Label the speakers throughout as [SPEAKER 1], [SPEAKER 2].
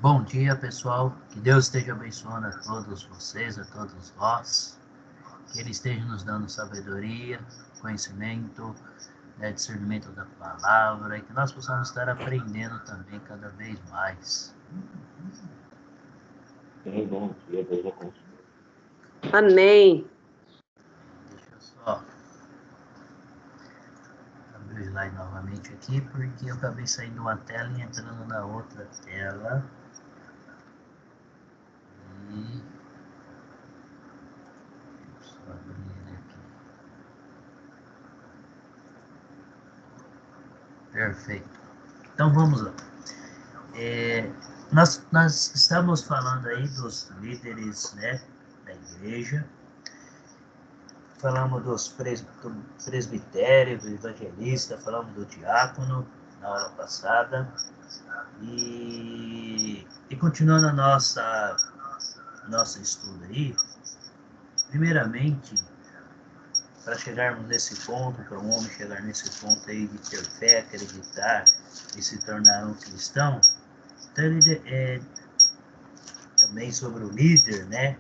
[SPEAKER 1] Bom dia, pessoal. Que Deus esteja abençoando a todos vocês, a todos nós. Que Ele esteja nos dando sabedoria, conhecimento, discernimento da palavra e que nós possamos estar aprendendo também cada vez mais.
[SPEAKER 2] Sim, bom dia, Deus abençoe.
[SPEAKER 3] Amém.
[SPEAKER 1] Deixa eu só abrir o slide novamente aqui, porque eu acabei saindo uma tela e entrando na outra tela. E deixa eu só abrir ele aqui. Perfeito. Então vamos lá. Nós estamos falando aí dos líderes, né, da igreja. Falamos do presbitério, do evangelista, falamos do diácono na aula passada. E continuando nosso estudo aí, primeiramente, para chegarmos nesse ponto, para um homem chegar nesse ponto aí de ter fé, acreditar e se tornar um cristão, então ele também sobre o líder, né?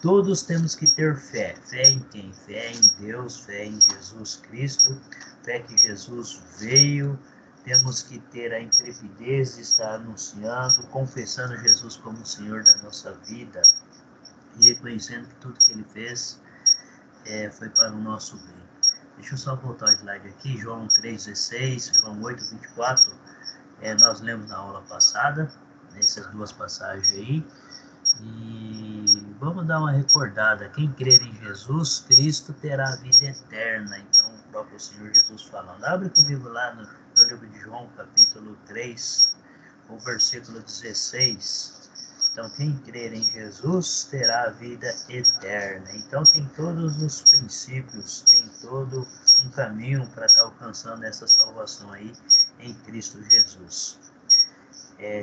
[SPEAKER 1] Todos temos que ter fé. Fé em quem? Fé em Deus, fé em Jesus Cristo, fé que Jesus veio. Temos que ter a intrepidez de estar anunciando, confessando Jesus como o Senhor da nossa vida e reconhecendo que tudo que Ele fez foi para o nosso bem. Deixa eu só voltar o slide aqui, João 3,16, João 8,24, nós lemos na aula passada, essas duas passagens aí. E vamos dar uma recordada. Quem crer em Jesus Cristo terá vida eterna. Então, o próprio Senhor Jesus falando. Abre comigo lá no livro de João, capítulo 3, o versículo 16. Então, quem crer em Jesus terá vida eterna. Então, tem todos os princípios, tem todo um caminho para estar alcançando essa salvação aí em Cristo Jesus.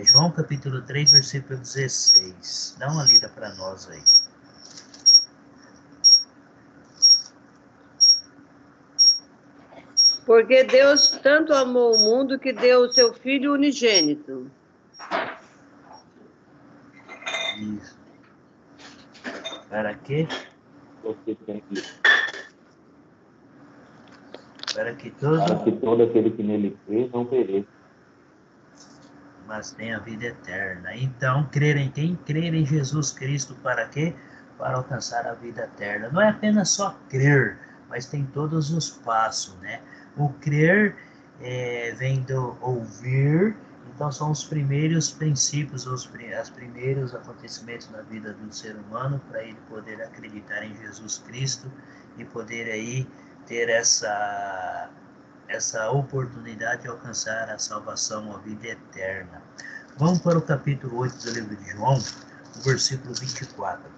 [SPEAKER 1] João capítulo 3, versículo 16. Dá uma lida para nós aí.
[SPEAKER 3] Porque Deus tanto amou o mundo que deu o seu Filho unigênito.
[SPEAKER 1] Isso. Para quê?
[SPEAKER 2] Você tem que
[SPEAKER 1] Para que
[SPEAKER 2] todo aquele que nele crê não pereça,
[SPEAKER 1] mas tenha a vida eterna. Então, quem crer em Jesus Cristo, para quê? Para alcançar a vida eterna. Não é apenas só crer, mas tem todos os passos, né? O crer vem do ouvir, então são os primeiros princípios, os primeiros acontecimentos na vida do ser humano para ele poder acreditar em Jesus Cristo e poder aí ter essa oportunidade de alcançar a salvação, a vida eterna. Vamos para o capítulo 8 do livro de João, o versículo 24.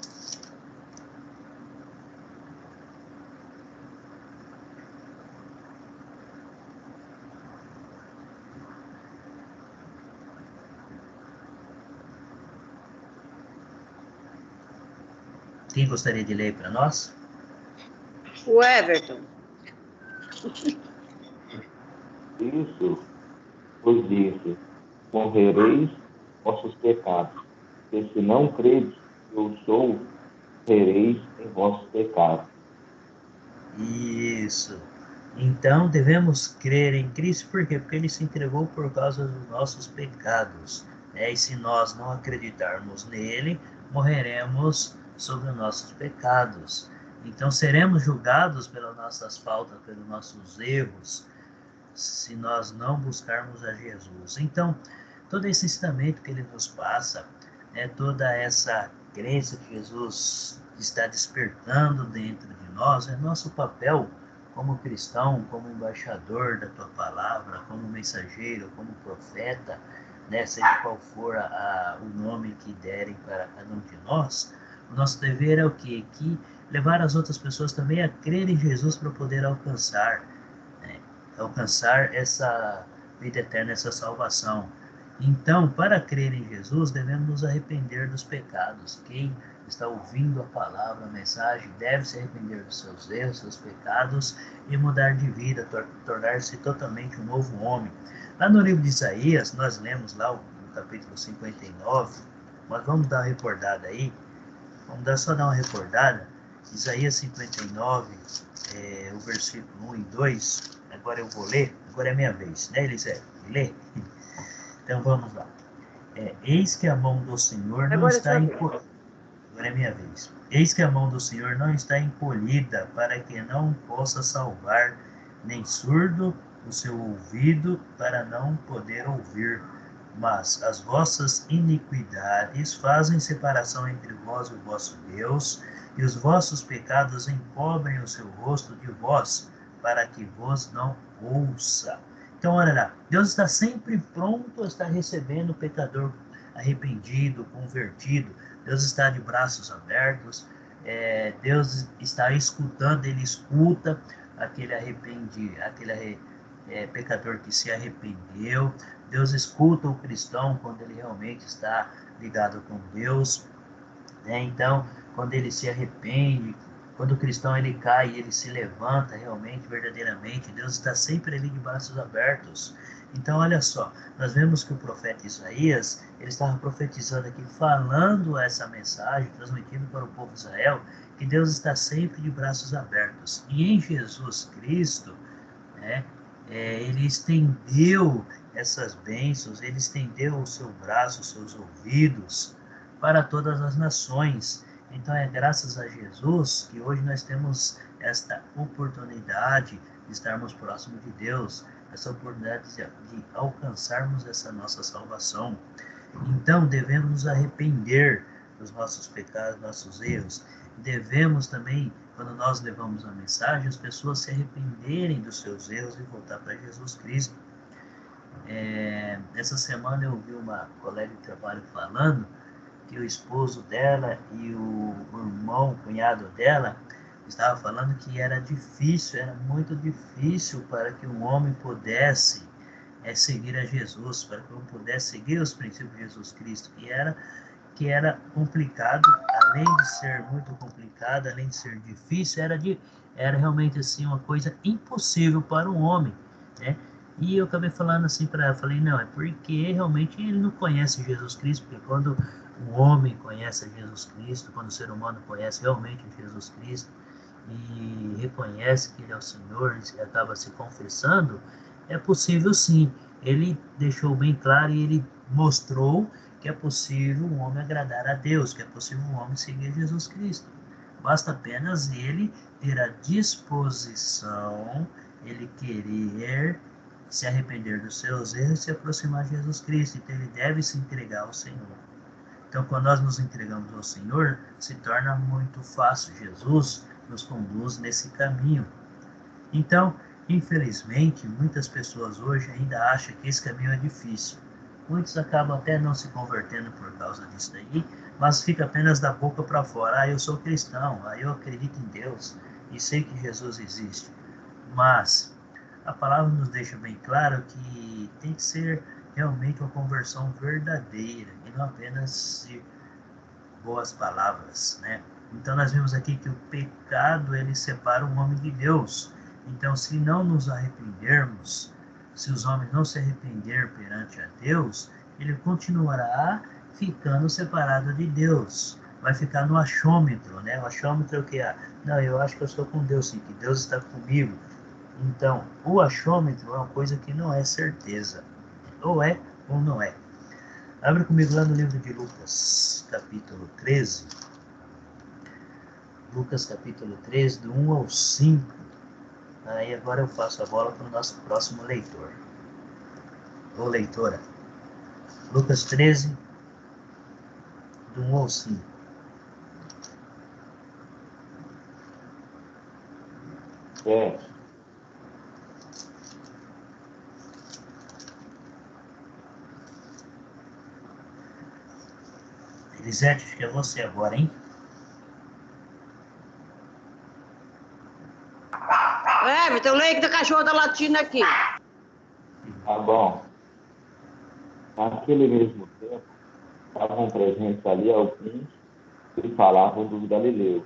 [SPEAKER 1] Quem gostaria de ler para nós?
[SPEAKER 3] O Everton.
[SPEAKER 2] isso vos disse, morrereis vossos pecados, e se não credes que eu sou, morrereis em vossos pecados.
[SPEAKER 1] Isso. Então devemos crer em Cristo, por quê? Porque Ele se entregou por causa dos nossos pecados. E se nós não acreditarmos nele, morreremos sobre os nossos pecados. Então seremos julgados pelas nossas faltas, pelos nossos erros, se nós não buscarmos a Jesus. Então, todo esse ensinamento que Ele nos passa, toda essa crença que Jesus está despertando dentro de nós, é nosso papel como cristão, como embaixador da tua palavra, como mensageiro, como profeta, seja qual for o nome que derem para cada um de nós. O nosso dever é o quê? Que levar as outras pessoas também a crer em Jesus para poder alcançar essa vida eterna, essa salvação. Então, para crer em Jesus, devemos nos arrepender dos pecados. Quem está ouvindo a palavra, a mensagem, deve se arrepender dos seus erros, seus pecados e mudar de vida, tornar-se totalmente um novo homem. Lá no livro de Isaías, nós lemos lá o capítulo 59, mas vamos dar uma recordada aí. Só dar uma recordada. Isaías 59, o versículo 1 e 2. Agora eu vou ler. Agora é minha vez, né, Elisete? Lê? Então vamos lá. Eis que a mão do Senhor não está encolhida. Agora é minha vez. Eis que a mão do Senhor não está encolhida para que não possa salvar, nem surdo o seu ouvido para não poder ouvir. Mas as vossas iniquidades fazem separação entre vós e o vosso Deus, e os vossos pecados encobrem o seu rosto de vós, para que vos não ouça. Então, olha lá, Deus está sempre pronto a estar recebendo o pecador arrependido, convertido. Deus está de braços abertos, Deus está escutando, Ele escuta aquele pecador que se arrependeu. Deus escuta o cristão quando ele realmente está ligado com Deus, né? Então, quando ele se arrepende, quando o cristão ele cai, ele se levanta realmente, verdadeiramente, Deus está sempre ali de braços abertos. Então, olha só, nós vemos que o profeta Isaías, ele estava profetizando aqui, falando essa mensagem, transmitindo para o povo de Israel, que Deus está sempre de braços abertos. E em Jesus Cristo, né, ele estendeu essas bênçãos, ele estendeu o seu braço, os seus ouvidos para todas as nações. Então é graças a Jesus que hoje nós temos esta oportunidade de estarmos próximos de Deus, essa oportunidade de alcançarmos essa nossa salvação. Então devemos nos arrepender dos nossos pecados, nossos erros. Devemos também, quando nós levamos a mensagem, as pessoas se arrependerem dos seus erros e voltar para Jesus Cristo. Essa semana eu ouvi uma colega de trabalho falando que o esposo dela e o irmão, o cunhado dela, estava falando que era difícil, era muito difícil para que um homem pudesse seguir a Jesus, para que um homem pudesse seguir os princípios de Jesus Cristo, que era complicado, além de ser muito complicado, além de ser difícil, era realmente assim uma coisa impossível para um homem, né? E eu acabei falando assim para ela, falei, não, é porque realmente ele não conhece Jesus Cristo, porque quando o homem conhece Jesus Cristo, quando o ser humano conhece realmente Jesus Cristo e reconhece que ele é o Senhor e acaba se confessando, é possível sim. Ele deixou bem claro e ele mostrou que é possível um homem agradar a Deus, que é possível um homem seguir Jesus Cristo. Basta apenas ele ter a disposição, ele querer se arrepender dos seus erros e se aproximar de Jesus Cristo. Então ele deve se entregar ao Senhor. Então quando nós nos entregamos ao Senhor, se torna muito fácil. Jesus nos conduz nesse caminho. Então, infelizmente, muitas pessoas hoje ainda acham que esse caminho é difícil. Muitos acabam até não se convertendo por causa disso daí, mas fica apenas da boca para fora. Eu sou cristão, eu acredito em Deus e sei que Jesus existe. Mas a palavra nos deixa bem claro que tem que ser realmente uma conversão verdadeira e não apenas de boas palavras, né? Então nós vimos aqui que o pecado ele separa o homem de Deus. Então, se não nos arrependermos, se os homens não se arrepender perante a Deus, ele continuará ficando separado de Deus. Vai ficar no achômetro, né? O achômetro é o que? Não, eu acho que eu estou com Deus, sim, que Deus está comigo. Então, o achômetro é uma coisa que não é certeza. Ou é ou não é. Abre comigo lá no livro de Lucas, capítulo 13. Lucas, capítulo 13, do 1 ao 5. Aí agora eu passo a bola para o nosso próximo leitor. Ou leitora. Lucas 13, do 1 ao 5. Elisete, acho que é você agora, hein?
[SPEAKER 3] Então leite da cachorra da latina aqui.
[SPEAKER 2] Tá bom. Naquele mesmo tempo, estavam presentes ali alguns que falavam dos galileus,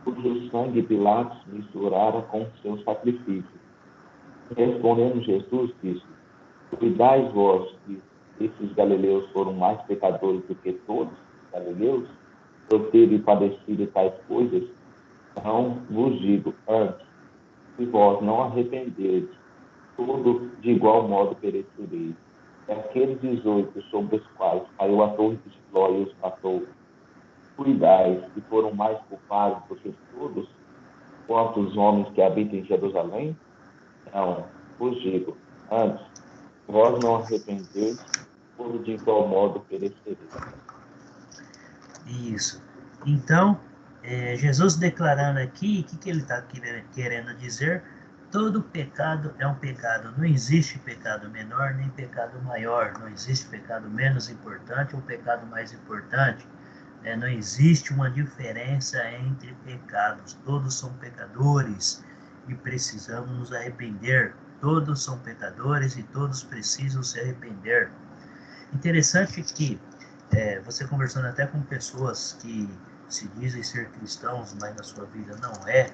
[SPEAKER 2] cujo sangue Pilatos misturara com seus sacrifícios. Respondendo Jesus, disse: Cuidais vós que esses galileus foram mais pecadores do que todos os galileus, por terem padecido tais coisas? Não vos digo, antes, se vós não arrependerdes, todos de igual modo perecereis. E aqueles 18 sobre os quais caiu a torre de Siloé e os matou, cuidais que foram mais culpados do que todos, quanto os homens que habitam em Jerusalém? Não, vos digo, antes, vós não arrependeis, todos de igual modo perecereis.
[SPEAKER 1] Isso. Então, Jesus declarando aqui, o que ele está querendo dizer? Todo pecado é um pecado. Não existe pecado menor nem pecado maior. Não existe pecado menos importante ou pecado mais importante. Não existe uma diferença entre pecados. Todos são pecadores e precisamos nos arrepender. Todos são pecadores e todos precisam se arrepender. Interessante que você conversando até com pessoas que se dizem ser cristãos, mas na sua vida não é,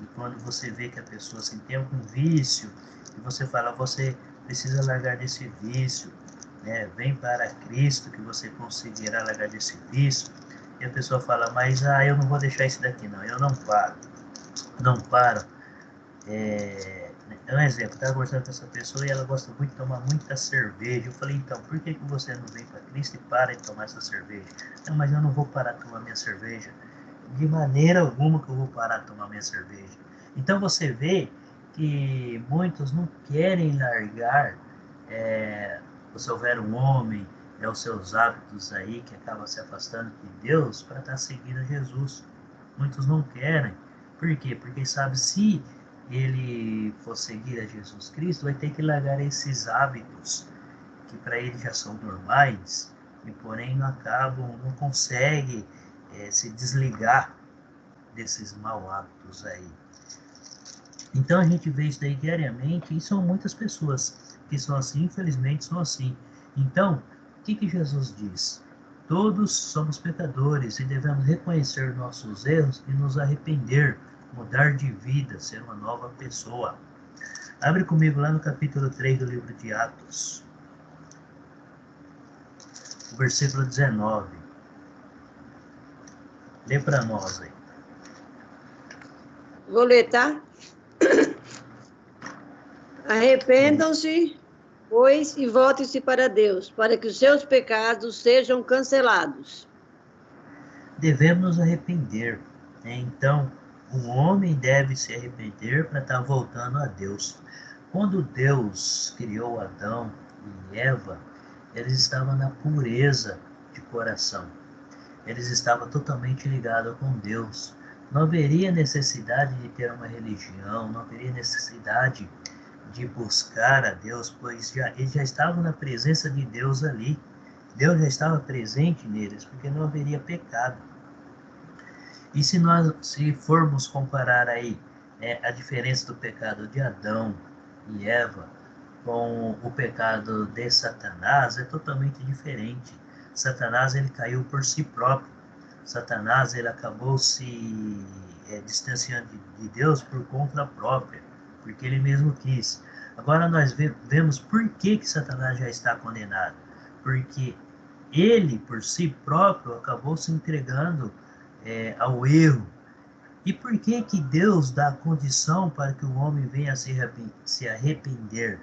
[SPEAKER 1] e quando você vê que a pessoa assim, tem algum vício, e você fala, você precisa largar desse vício, vem para Cristo que você conseguirá largar desse vício, e a pessoa fala, mas eu não vou deixar isso daqui não, eu não paro. Um exemplo, eu estava conversando com essa pessoa e ela gosta muito de tomar muita cerveja. Eu falei, então, por que você não vem para Cristo e para de tomar essa cerveja? Não, mas eu não vou parar de tomar minha cerveja. De maneira alguma que eu vou parar de tomar minha cerveja. Então você vê que muitos não querem largar, se houver um homem, os seus hábitos aí que acabam se afastando de Deus para estar seguindo Jesus. Muitos não querem. Por quê? Porque sabe, se ele for seguir a Jesus Cristo, vai ter que largar esses hábitos que para ele já são normais, e porém não consegue se desligar desses maus hábitos aí. Então a gente vê isso daí diariamente, e são muitas pessoas que são assim, infelizmente são assim. Então, o que Jesus diz? Todos somos pecadores e devemos reconhecer nossos erros e nos arrepender, mudar de vida, ser uma nova pessoa. Abre comigo lá no capítulo 3 do livro de Atos, o versículo 19. Lê para nós aí.
[SPEAKER 3] Vou ler, tá? Arrependam-se, pois, e voltem-se para Deus, para que os seus pecados sejam cancelados.
[SPEAKER 1] Devemos nos arrepender. Então, o homem deve se arrepender para estar voltando a Deus. Quando Deus criou Adão e Eva, eles estavam na pureza de coração. Eles estavam totalmente ligados com Deus. Não haveria necessidade de ter uma religião, não haveria necessidade de buscar a Deus, pois eles já estavam na presença de Deus ali. Deus já estava presente neles, porque não haveria pecado. E se formos comparar aí a diferença do pecado de Adão e Eva com o pecado de Satanás, é totalmente diferente. Satanás, ele caiu por si próprio. Satanás, ele acabou se distanciando de Deus por conta própria, porque ele mesmo quis. Agora nós vemos por que Satanás já está condenado. Porque ele, por si próprio, acabou se entregando ao erro. E por que Deus dá condição para que o homem venha se arrepender?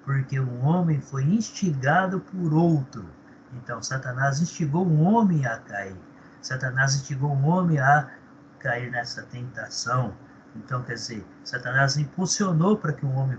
[SPEAKER 1] Porque o homem foi instigado por outro. Então, Satanás instigou o homem a cair. Satanás instigou o homem a cair nessa tentação. Então, quer dizer, Satanás impulsionou para que o homem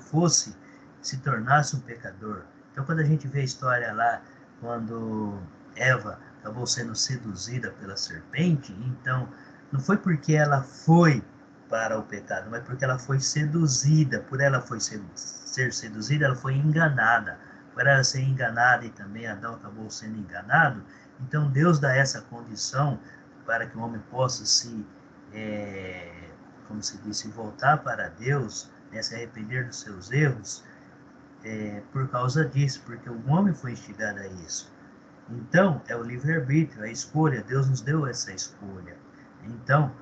[SPEAKER 1] se tornasse um pecador. Então, quando a gente vê a história lá, quando Eva acabou sendo seduzida pela serpente, então, não foi porque ela foi para o pecado, mas porque ela foi seduzida. Por ela ser seduzida, ela foi enganada. Por ela ser enganada e também Adão acabou sendo enganado, então Deus dá essa condição para que o homem possa como se disse, voltar para Deus, se arrepender dos seus erros, por causa disso, porque o homem foi instigado a isso. Então, é o livre-arbítrio, a escolha. Deus nos deu essa escolha. Então,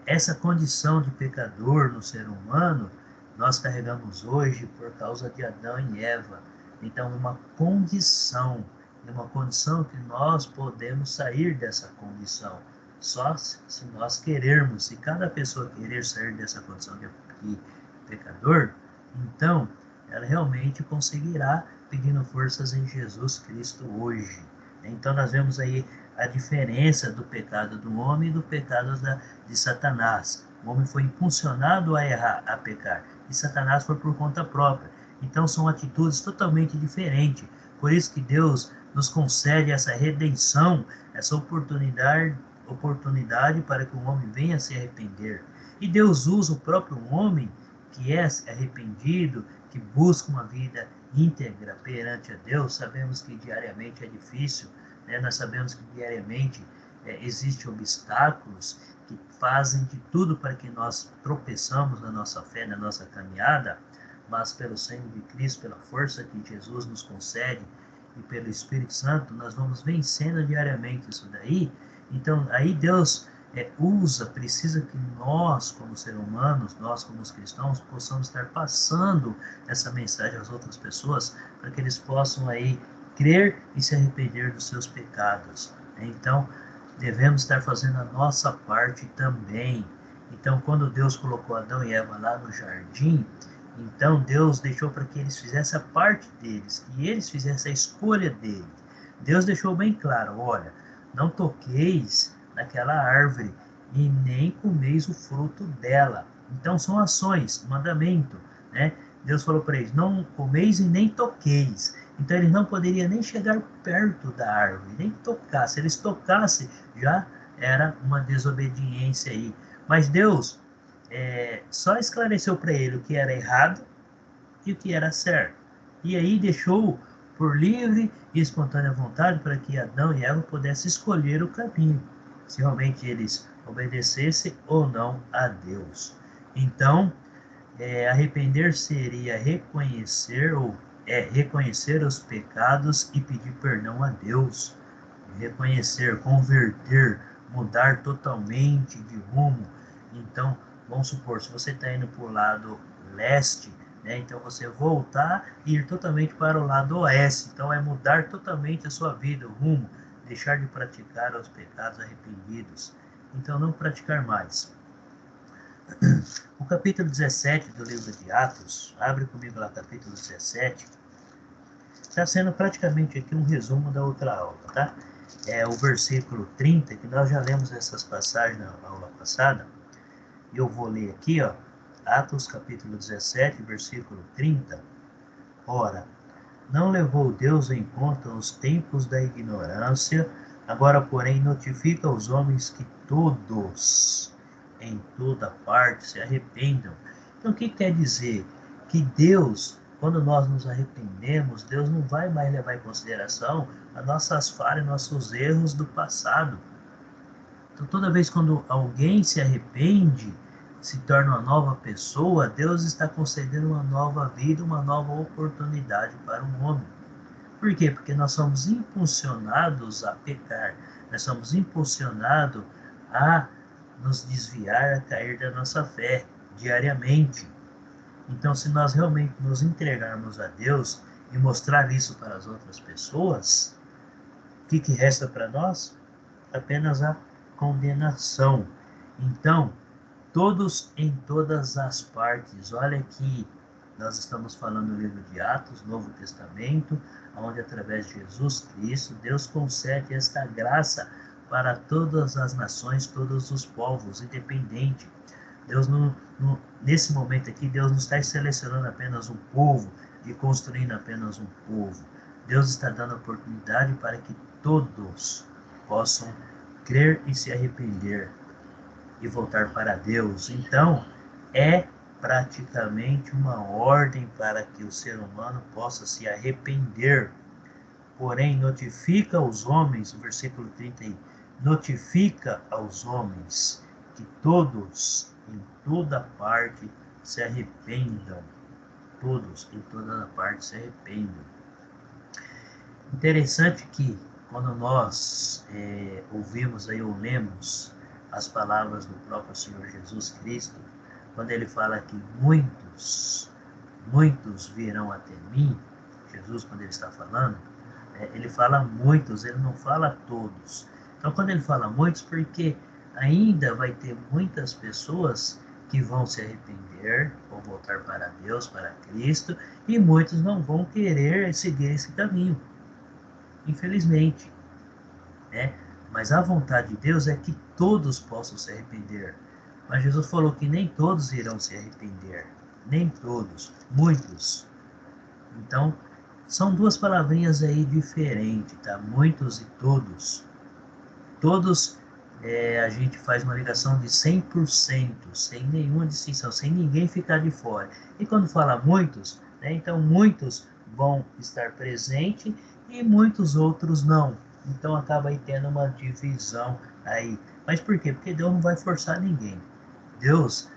[SPEAKER 1] essa condição de pecador no ser humano, nós carregamos hoje por causa de Adão e Eva. Então, uma condição que nós podemos sair dessa condição, só se nós querermos. Se cada pessoa querer sair dessa condição de pecador, então ela realmente conseguirá, pedindo forças em Jesus Cristo hoje. Então nós vemos aí a diferença do pecado do homem e do pecado de Satanás. O homem foi impulsionado a errar, a pecar, e Satanás foi por conta própria. Então são atitudes totalmente diferentes. Por isso que Deus nos concede essa redenção, essa oportunidade para que o homem venha se arrepender. E Deus usa o próprio homem que é arrependido, que busca uma vida íntegra perante a Deus. Sabemos que diariamente é difícil, né? Nós sabemos que diariamente existem obstáculos que fazem de tudo para que nós tropeçamos na nossa fé, na nossa caminhada, mas pelo sangue de Cristo, pela força que Jesus nos concede e pelo Espírito Santo, nós vamos vencendo diariamente isso daí. Então, aí Deus precisa que nós, como seres humanos, nós como os cristãos, possamos estar passando essa mensagem às outras pessoas, para que eles possam aí crer e se arrepender dos seus pecados. Então, devemos estar fazendo a nossa parte também. Então, quando Deus colocou Adão e Eva lá no jardim, então Deus deixou para que eles fizessem a parte deles, que eles fizessem a escolha deles. Deus deixou bem claro, olha, não toqueis naquela árvore e nem comeis o fruto dela. Então são ações, mandamento, né? Deus falou para eles, não comeis e nem toqueis. Então eles não poderiam nem chegar perto da árvore, nem tocar. Se eles tocassem, já era uma desobediência aí. Mas Deus só esclareceu para ele o que era errado e o que era certo. E aí deixou por livre e espontânea vontade para que Adão e Eva pudessem escolher o caminho, se realmente eles obedecessem ou não a Deus. Então, arrepender seria reconhecer os pecados e pedir perdão a Deus. Reconhecer, converter, mudar totalmente de rumo. Então, vamos supor, se você está indo para o lado leste, né, então você voltar e ir totalmente para o lado oeste. Então, é mudar totalmente a sua vida, o rumo, deixar de praticar os pecados arrependidos. Então, não praticar mais. O capítulo 17 do livro de Atos, abre comigo lá, capítulo 17, está sendo praticamente aqui um resumo da outra aula, tá? É o versículo 30, que nós já lemos essas passagens na aula passada. Eu vou ler aqui, ó, Atos capítulo 17, versículo 30. Ora, não levou Deus em conta os tempos da ignorância, agora, porém, notifica aos homens que todos, em toda parte, se arrependam. Então, o que quer dizer? Que Deus, quando nós nos arrependemos, Deus não vai mais levar em consideração as nossas falhas, nossos erros do passado. Então, toda vez quando alguém se arrepende, se torna uma nova pessoa, Deus está concedendo uma nova vida, uma nova oportunidade para um homem. Por quê? Porque nós somos impulsionados a pecar, nós somos impulsionados a nos desviar, a cair da nossa fé diariamente. Então, se nós realmente nos entregarmos a Deus e mostrar isso para as outras pessoas, o que resta para nós? Apenas a condenação. Então, todos em todas as partes. Olha que nós estamos falando no livro de Atos, Novo Testamento, onde através de Jesus Cristo, Deus concede esta graça para todas as nações, todos os povos, independente. Deus nesse momento aqui, Deus não está selecionando apenas um povo e construindo apenas um povo. Deus está dando oportunidade para que todos possam crer e se arrepender e voltar para Deus. Então, é praticamente uma ordem para que o ser humano possa se arrepender. Porém, notifica aos homens, o versículo 30 aí, notifica aos homens que todos, em toda parte, se arrependam. Todos, em toda parte, se arrependam. Interessante que, quando nós ouvimos aí, ou lemos as palavras do próprio Senhor Jesus Cristo, quando ele fala que muitos virão até mim, Jesus, quando ele está falando, ele fala muitos, ele não fala todos. Então, quando ele fala muitos, porque ainda vai ter muitas pessoas que vão se arrepender, vão voltar para Deus, para Cristo, e muitos não vão querer seguir esse caminho, infelizmente, né? Mas a vontade de Deus é que todos possam se arrepender. Mas Jesus falou que nem todos irão se arrepender, nem todos, muitos. Então, são duas palavrinhas aí diferentes, tá? Muitos e todos. Todos, a gente faz uma ligação de 100%, sem nenhuma distinção, sem ninguém ficar de fora. E quando fala muitos, né, então muitos vão estar presentes e muitos outros não. Então acaba aí tendo uma divisão aí. Mas por quê? Porque Deus não vai forçar ninguém. Deus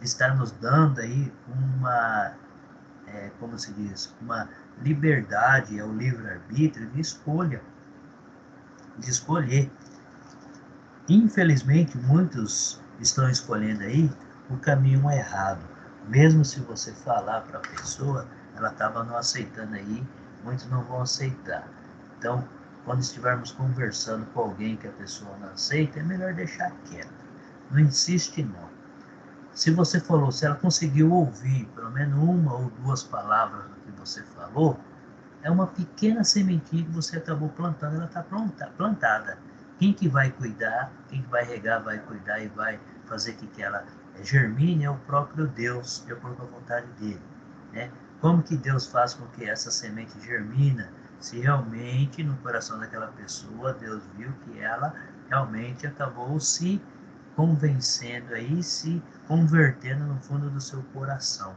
[SPEAKER 1] está nos dando aí uma, como se diz, uma liberdade, é o livre-arbítrio de escolha, de escolher. Infelizmente, muitos estão escolhendo aí o caminho errado. Mesmo se você falar para a pessoa, ela estava não aceitando aí, muitos não vão aceitar. Então, quando estivermos conversando com alguém que a pessoa não aceita, é melhor deixar quieto. Não insiste não. Se você falou, se ela conseguiu ouvir pelo menos uma ou duas palavras do que você falou, é uma pequena sementinha que você acabou plantando, ela está plantada. Quem que vai cuidar, quem que vai regar, vai cuidar e vai fazer que ela germine é o próprio Deus, de acordo com a vontade dele, né? Como que Deus faz com que essa semente germina? Se realmente no coração daquela pessoa, Deus viu que ela realmente acabou se convencendo aí, se convertendo no fundo do seu coração.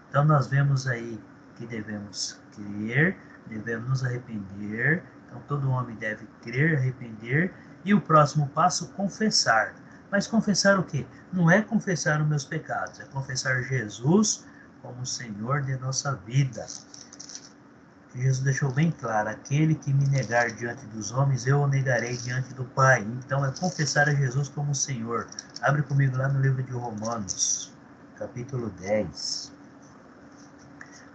[SPEAKER 1] Então nós vemos aí que devemos crer, devemos nos arrepender. Então todo homem deve crer, arrepender, e o próximo passo, confessar. Mas confessar o quê? Não é confessar os meus pecados, é confessar Jesus como Senhor de nossa vida. Jesus deixou bem claro, aquele que me negar diante dos homens, eu o negarei diante do Pai. Então é confessar a Jesus como Senhor. Abre comigo lá no livro de Romanos, capítulo 10.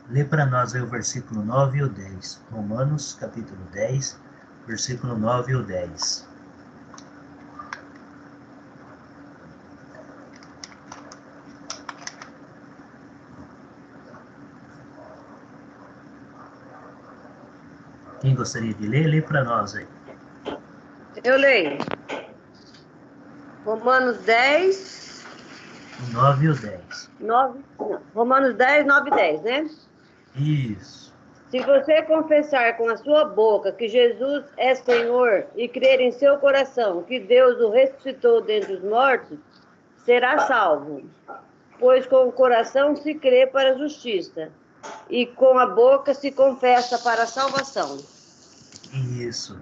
[SPEAKER 1] Lê para nós aí o versículo 9 e o 10. Romanos, capítulo 10, versículo 9 e o 10. Quem gostaria de ler, lê para nós aí.
[SPEAKER 3] Eu leio. Romanos 10...
[SPEAKER 1] O 9 e o 10.
[SPEAKER 3] 9, não, Romanos 10, 9 e 10, né?
[SPEAKER 1] Isso.
[SPEAKER 3] Se você confessar com a sua boca que Jesus é Senhor e crer em seu coração que Deus o ressuscitou dentre os mortos, será salvo. Pois com o coração se crê para a justiça e com a boca se confessa para a salvação.
[SPEAKER 1] Isso.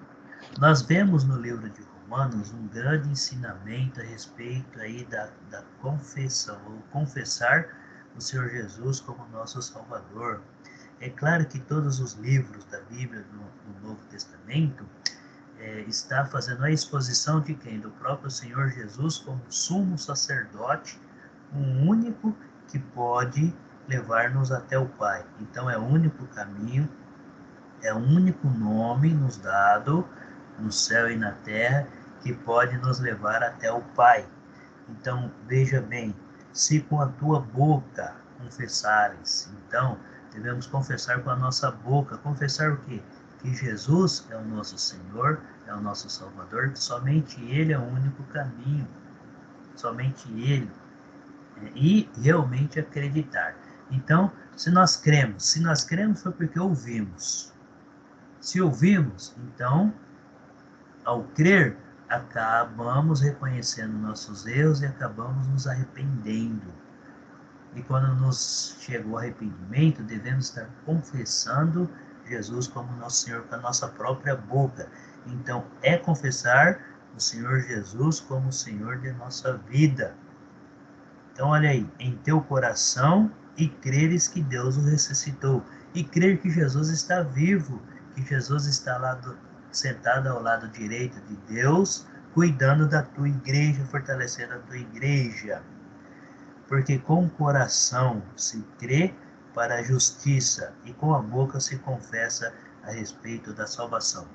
[SPEAKER 1] Nós vemos no livro de Romanos um grande ensinamento a respeito aí da confissão, ou confessar o Senhor Jesus como nosso Salvador. É claro que todos os livros da Bíblia, do Novo Testamento, está fazendo a exposição de quem? Do próprio Senhor Jesus como sumo sacerdote, um único que pode levar-nos até o Pai. Então é o único caminho, é o único nome nos dado no céu e na terra que pode nos levar até o Pai. Então veja bem, se com a tua boca confessares, então devemos confessar com a nossa boca. Confessar o quê? Que Jesus é o nosso Senhor, é o nosso Salvador, que somente Ele é o único caminho, somente Ele. E realmente acreditar. Então, se nós cremos foi porque ouvimos. Se ouvimos, então, ao crer, acabamos reconhecendo nossos erros e acabamos nos arrependendo. E quando nos chega o arrependimento, devemos estar confessando Jesus como nosso Senhor com a nossa própria boca. Então, é confessar o Senhor Jesus como o Senhor de nossa vida. Então, olha aí, em teu coração e creres que Deus o ressuscitou. E crer que Jesus está vivo, que Jesus está lá sentado ao lado direito de Deus, cuidando da tua igreja, fortalecendo a tua igreja. Porque com o coração se crê para a justiça, e com a boca se confessa a respeito da salvação.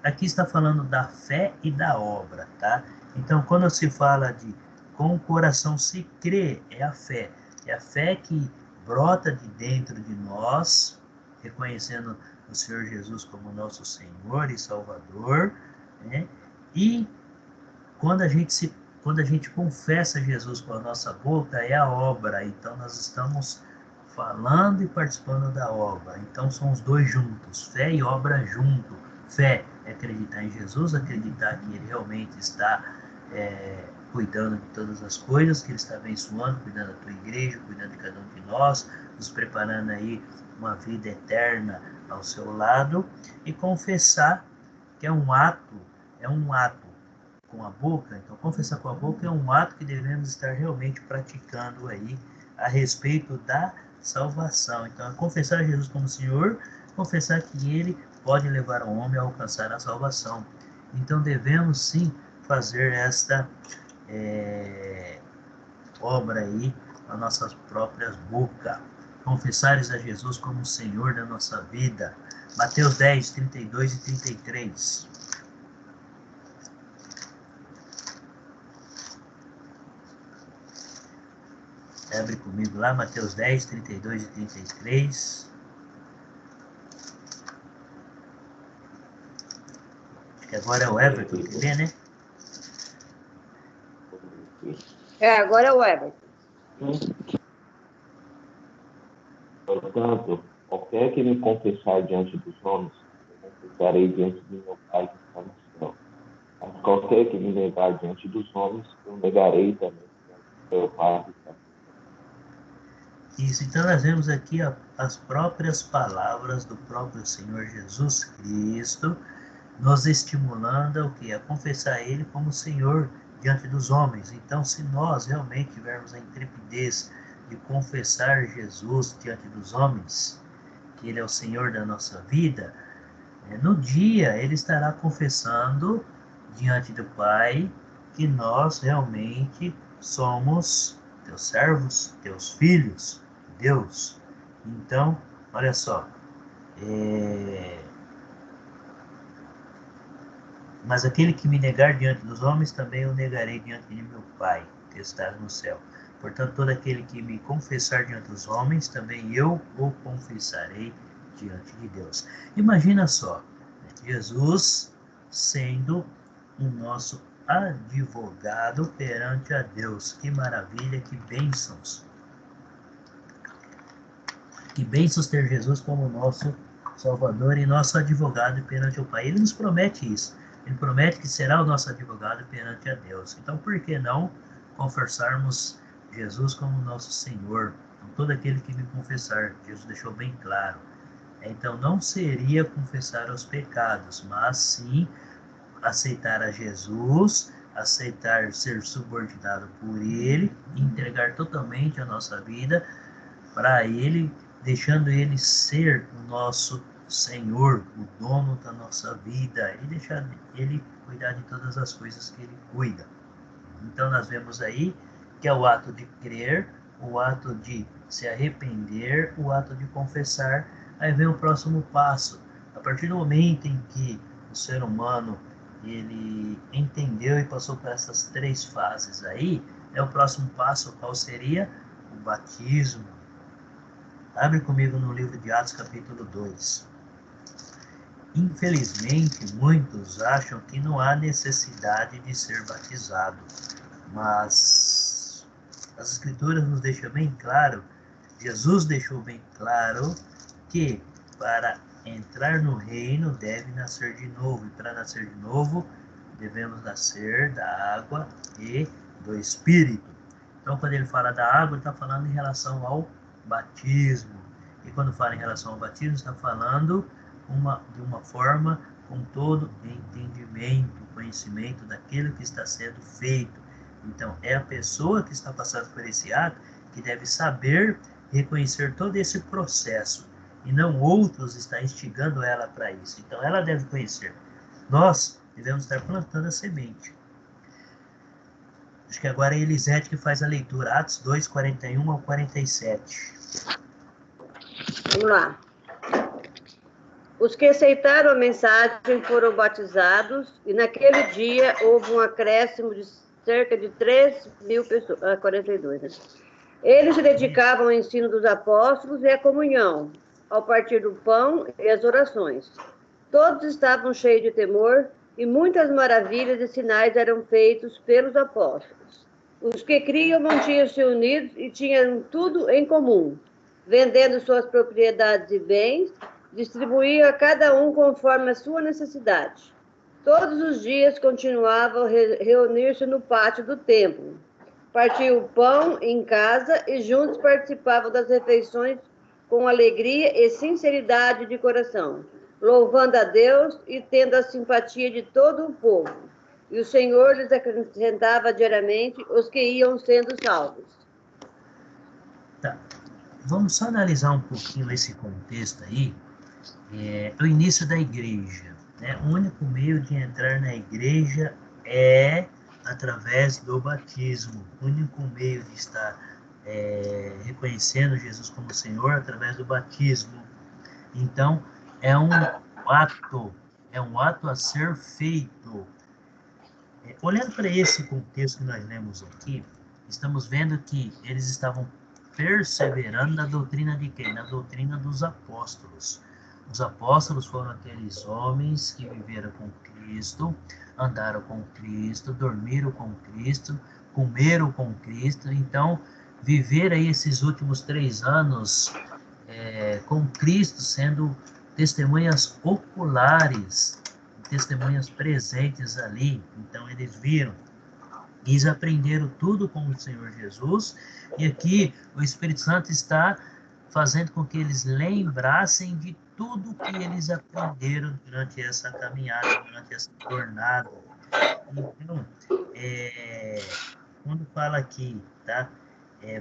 [SPEAKER 1] Aqui está falando da fé e da obra, tá? Então, quando se fala de com o coração se crê, é a fé que brota de dentro de nós, reconhecendo o Senhor Jesus como nosso Senhor e Salvador, né? E quando a gente confessa Jesus com a nossa boca, é a obra. Então, nós estamos falando e participando da obra. Então, são os dois juntos, fé e obra junto. Fé é acreditar em Jesus, acreditar que Ele realmente está cuidando de todas as coisas, que Ele está abençoando, cuidando da tua igreja, cuidando de cada um de nós, nos preparando aí uma vida eterna ao seu lado. E confessar, que é um ato com a boca. Então, confessar com a boca é um ato que devemos estar realmente praticando aí a respeito da salvação. Então, é confessar Jesus como Senhor, confessar que Ele pode levar o homem a alcançar a salvação. Então, devemos sim fazer esta obra aí com as nossas próprias bocas. Confessares a Jesus como Senhor da nossa vida. Mateus 10, 32 e 33. Abre comigo lá, Mateus 10, 32 e 33. Acho que agora é o Everton que lê, né?
[SPEAKER 3] Agora é o Everton.
[SPEAKER 2] Portanto, qualquer que me confessar diante dos homens, eu confessarei diante de meu Pai que está no céu. Mas qualquer que me negar diante dos homens, eu negarei também diante do meu Pai que está no céu.
[SPEAKER 1] Isso, então nós vemos aqui as próprias palavras do próprio Senhor Jesus Cristo, nos estimulando o que? A confessar Ele como Senhor diante dos homens. Então, se nós realmente tivermos a intrepidez de confessar Jesus diante dos homens, que Ele é o Senhor da nossa vida, no dia Ele estará confessando diante do Pai que nós realmente somos teus servos, teus filhos, Deus. Então, olha só, mas aquele que me negar diante dos homens, também eu negarei diante de meu Pai, que está no céu. Portanto, todo aquele que me confessar diante dos homens, também eu o confessarei diante de Deus. Imagina só, Jesus sendo o nosso advogado perante a Deus. Que maravilha, que bênçãos. Que bênçãos ter Jesus como nosso Salvador e nosso advogado perante o Pai. Ele nos promete isso. Ele promete que será o nosso advogado perante a Deus. Então, por que não confessarmos Jesus como nosso Senhor? Então, todo aquele que me confessar, Jesus deixou bem claro. Então, não seria confessar os pecados, mas sim aceitar a Jesus, aceitar ser subordinado por Ele, entregar totalmente a nossa vida para Ele, deixando Ele ser o nosso Senhor, o dono da nossa vida, e deixar Ele cuidar de todas as coisas que Ele cuida. Então nós vemos aí que é o ato de crer, o ato de se arrepender, o ato de confessar. Aí vem o próximo passo. A partir do momento em que o ser humano ele entendeu e passou por essas três fases aí, o próximo passo qual seria? O batismo. Abre comigo no livro de Atos, capítulo 2. Infelizmente, muitos acham que não há necessidade de ser batizado, mas as Escrituras nos deixam bem claro, Jesus deixou bem claro que para entrar no reino deve nascer de novo, e para nascer de novo devemos nascer da água e do Espírito. Então, quando ele fala da água, ele está falando em relação ao batismo. E quando fala em relação ao batismo, está falando de uma forma com todo entendimento, conhecimento daquilo que está sendo feito. Então, é a pessoa que está passando por esse ato que deve saber reconhecer todo esse processo, e não outros estar instigando ela para isso. Então, ela deve conhecer. Nós devemos estar plantando a semente. Acho que agora é Elisete que faz a leitura, Atos 2, 41 ao 47.
[SPEAKER 3] Vamos lá. Os que aceitaram a mensagem foram batizados, e naquele dia houve um acréscimo de cerca de 3.000 pessoas. 42, né? Eles se dedicavam ao ensino dos apóstolos e à comunhão, ao partir do pão e às orações. Todos estavam cheios de temor, e muitas maravilhas e sinais eram feitos pelos apóstolos. Os que criam mantinham-se unidos e tinham tudo em comum, vendendo suas propriedades e bens, distribuíam a cada um conforme a sua necessidade. Todos os dias continuavam a reunir-se no pátio do templo. Partiam o pão em casa e juntos participavam das refeições com alegria e sinceridade de coração, louvando a Deus e tendo a simpatia de todo o povo. E o Senhor lhes acrescentava diariamente os que iam sendo salvos.
[SPEAKER 1] Tá. Vamos só analisar um pouquinho esse contexto aí. O início da igreja, né? O único meio de entrar na igreja é através do batismo. O único meio de estar reconhecendo Jesus como Senhor através do batismo. Então, é um ato a ser feito. Olhando para esse contexto que nós lemos aqui, estamos vendo que eles estavam perseverando na doutrina de quem? Na doutrina dos apóstolos. Os apóstolos foram aqueles homens que viveram com Cristo, andaram com Cristo, dormiram com Cristo, comeram com Cristo. Então, viver aí esses últimos 3 anos com Cristo, sendo testemunhas oculares, testemunhas presentes ali. Então, eles viram, eles aprenderam tudo com o Senhor Jesus, e aqui o Espírito Santo está fazendo com que eles lembrassem de tudo que eles aprenderam durante essa caminhada, durante essa jornada. Então, quando fala aqui, tá?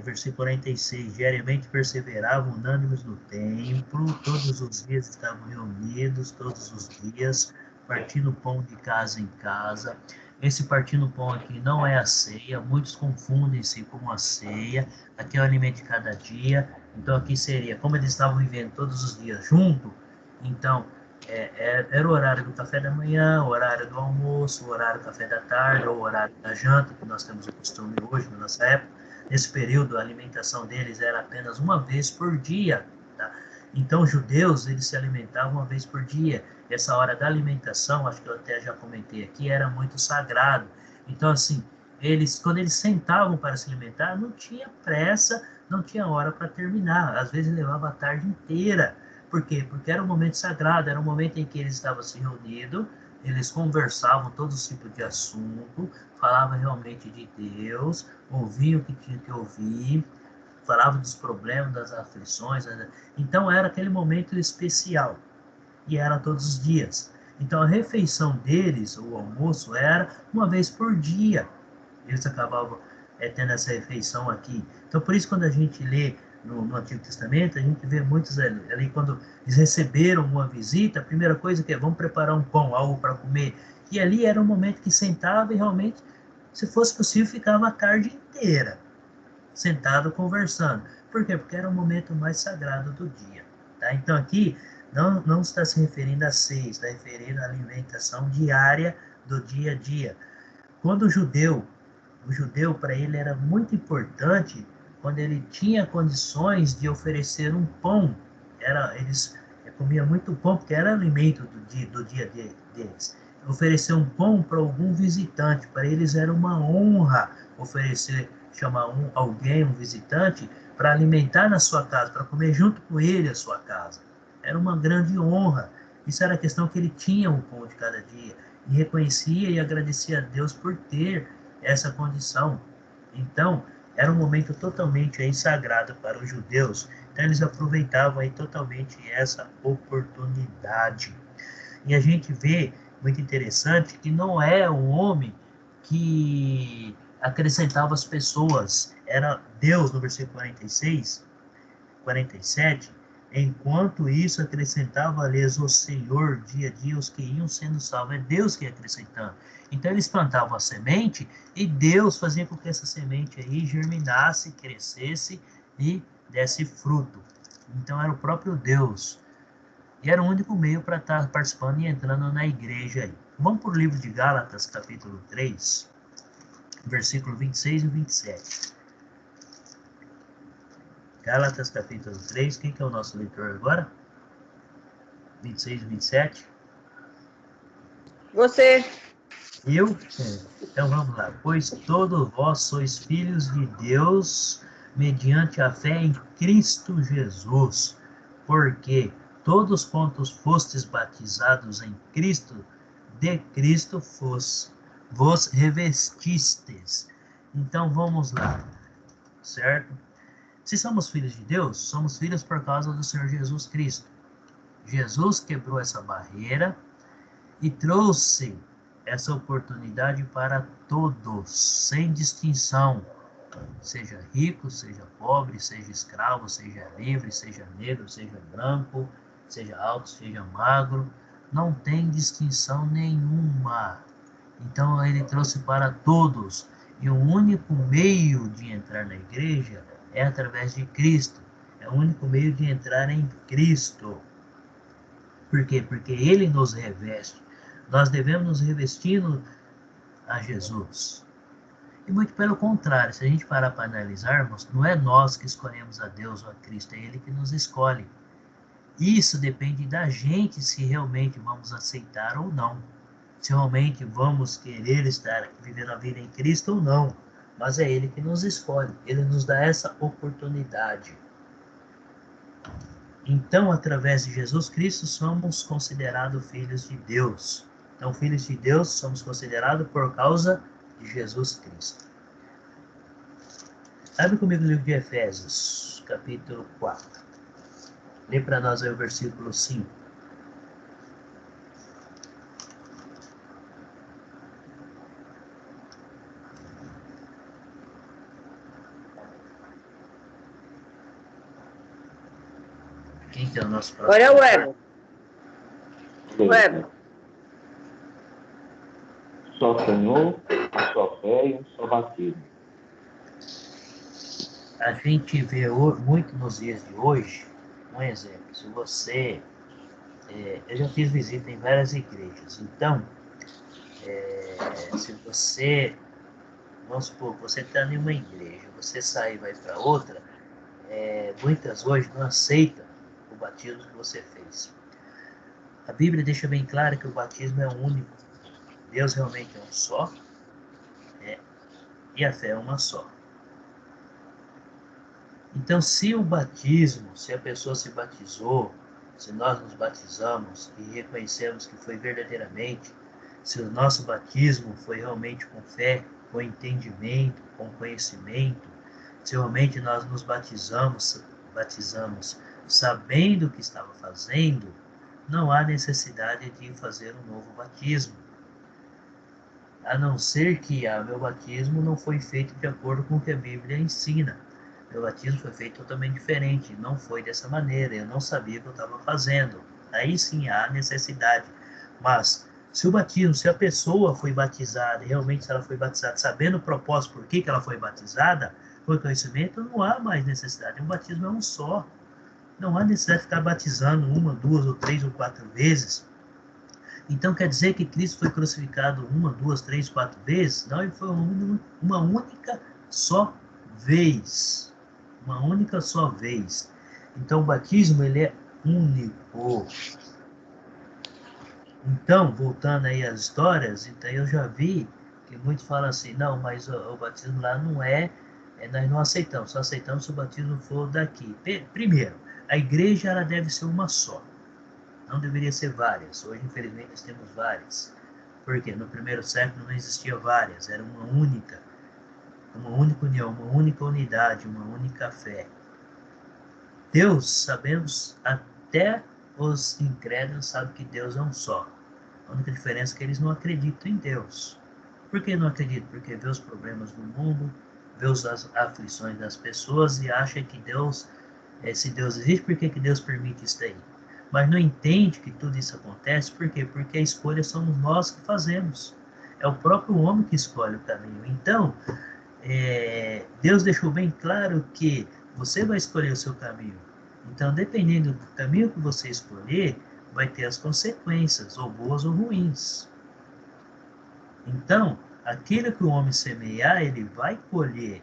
[SPEAKER 1] Versículo 46, diariamente perseveravam unânimes no templo, todos os dias estavam reunidos, todos os dias, partindo pão de casa em casa. Esse partindo pão aqui não é a ceia, muitos confundem-se com a ceia, aqui é o alimento de cada dia. Então aqui seria, como eles estavam vivendo todos os dias junto, então era o horário do café da manhã, o horário do almoço, o horário do café da tarde, ou o horário da janta, que nós temos o costume hoje, na nossa época. Nesse período, a alimentação deles era apenas uma vez por dia, tá? Então, os judeus, eles se alimentavam uma vez por dia. Essa hora da alimentação, acho que eu até já comentei aqui, era muito sagrado. Então, assim, quando eles sentavam para se alimentar, não tinha pressa, não tinha hora para terminar. Às vezes, levava a tarde inteira. Por quê? Porque era um momento sagrado, era um momento em que eles estavam se reunindo, eles conversavam todos os tipos de assunto, falavam realmente de Deus, ouviam o que tinha que ouvir, falavam dos problemas, das aflições. Então era aquele momento especial, e era todos os dias. Então a refeição deles, o almoço, era uma vez por dia. Eles acabavam tendo essa refeição aqui. Então por isso, quando a gente lê no Antigo Testamento, a gente vê muitos ali, quando eles receberam uma visita, a primeira coisa que é, vamos preparar um pão, algo para comer. E ali era um momento que sentava e realmente, se fosse possível, ficava a tarde inteira sentado conversando. Por quê? Porque era o momento mais sagrado do dia. Tá? Então aqui não está se referindo a ceia, está referindo à alimentação diária do dia a dia. Quando o judeu para ele era muito importante quando ele tinha condições de oferecer um pão. Eles comiam muito pão, porque era alimento do dia deles. Oferecer um pão para algum visitante, para eles era uma honra chamar alguém, um visitante, para alimentar na sua casa, para comer junto com ele a sua casa. Era uma grande honra. Isso era a questão que ele tinha o pão de cada dia, e reconhecia e agradecia a Deus por ter essa condição. Então, era um momento totalmente aí sagrado para os judeus. Então, eles aproveitavam aí totalmente essa oportunidade. E a gente vê, muito interessante, que não é o homem que acrescentava as pessoas. Era Deus, no versículo 47, enquanto isso acrescentava-lhes o Senhor dia a dia os que iam sendo salvos. É Deus que ia acrescentando. Então eles plantavam a semente e Deus fazia com que essa semente aí germinasse, crescesse e desse fruto. Então era o próprio Deus. E era o único meio para estar participando e entrando na igreja aí. Vamos para o livro de Gálatas, capítulo 3, versículo 26 e 27. Gálatas, capítulo 3, quem que é o nosso leitor agora? 26 e 27?
[SPEAKER 3] Você.
[SPEAKER 1] Eu? Então vamos lá. Pois todos vós sois filhos de Deus mediante a fé em Cristo Jesus. Porque todos quantos fostes batizados em Cristo, de Cristo vos revestistes. Então vamos lá, certo? Se somos filhos de Deus, somos filhos por causa do Senhor Jesus Cristo. Jesus quebrou essa barreira e trouxe essa oportunidade para todos, sem distinção, seja rico, seja pobre, seja escravo, seja livre, seja negro, seja branco, seja alto, seja magro, não tem distinção nenhuma. Então ele trouxe para todos, e o único meio de entrar na igreja é através de Cristo, é o único meio de entrar em Cristo. Por quê? Porque ele nos reveste. Nós devemos nos revestir a Jesus. E muito pelo contrário, se a gente parar para analisarmos, não é nós que escolhemos a Deus ou a Cristo, é Ele que nos escolhe. Isso depende da gente se realmente vamos aceitar ou não. Se realmente vamos querer estar vivendo a vida em Cristo ou não. Mas é Ele que nos escolhe. Ele nos dá essa oportunidade. Então, através de Jesus Cristo, somos considerados filhos de Deus. Então, filhos de Deus somos considerados por causa de Jesus Cristo. Abre comigo o livro de Efésios, capítulo 4. Lê para nós aí o versículo 5. Quem que é o nosso próximo?
[SPEAKER 3] Agora é o Ego. O Ego.
[SPEAKER 2] Só Senhor, um só fé e um só batismo.
[SPEAKER 1] A gente vê muito nos dias de hoje, um exemplo, se você... eu já fiz visita em várias igrejas, então, se você... Vamos supor, você está em uma igreja, você sai e vai para outra, muitas hoje não aceitam o batismo que você fez. A Bíblia deixa bem claro que o batismo é único. Deus realmente é um só, e a fé é uma só. Então, se o batismo, se a pessoa se batizou, se nós nos batizamos e reconhecemos que foi verdadeiramente, se o nosso batismo foi realmente com fé, com entendimento, com conhecimento, se realmente nós nos batizamos sabendo o que estava fazendo, não há necessidade de fazer um novo batismo. A não ser que meu batismo não foi feito de acordo com o que a Bíblia ensina. Meu batismo foi feito totalmente diferente, não foi dessa maneira, eu não sabia o que eu estava fazendo. Aí sim há necessidade. Mas se o batismo, se a pessoa foi batizada, realmente se ela foi batizada sabendo o propósito por que ela foi batizada, por conhecimento, não há mais necessidade. O batismo é um só. Não há necessidade de ficar batizando 1, 2, ou 3 ou 4 vezes. Então quer dizer que Cristo foi crucificado 1, 2, 3, 4 vezes? Não, ele foi uma única só vez. Uma única só vez. Então o batismo ele é único. Então, voltando aí às histórias, então eu já vi que muitos falam assim, não, mas o batismo lá não nós não aceitamos, só aceitamos se o batismo for daqui. Primeiro, a igreja ela deve ser uma só. Não deveria ser várias. Hoje, infelizmente, nós temos várias. Porque no primeiro século não existia várias, era uma única união, uma única unidade, uma única fé. Deus, sabemos, até os incrédulos sabem que Deus é um só. A única diferença é que eles não acreditam em Deus. Por que não acreditam? Porque vê os problemas do mundo, vê as aflições das pessoas e acha que Deus, se Deus existe, por que Deus permite isso daí? Mas não entende que tudo isso acontece, por quê? Porque a escolha somos nós que fazemos. É o próprio homem que escolhe o caminho. Então, Deus deixou bem claro que você vai escolher o seu caminho. Então, dependendo do caminho que você escolher, vai ter as consequências, ou boas ou ruins. Então, aquilo que o homem semear, ele vai colher.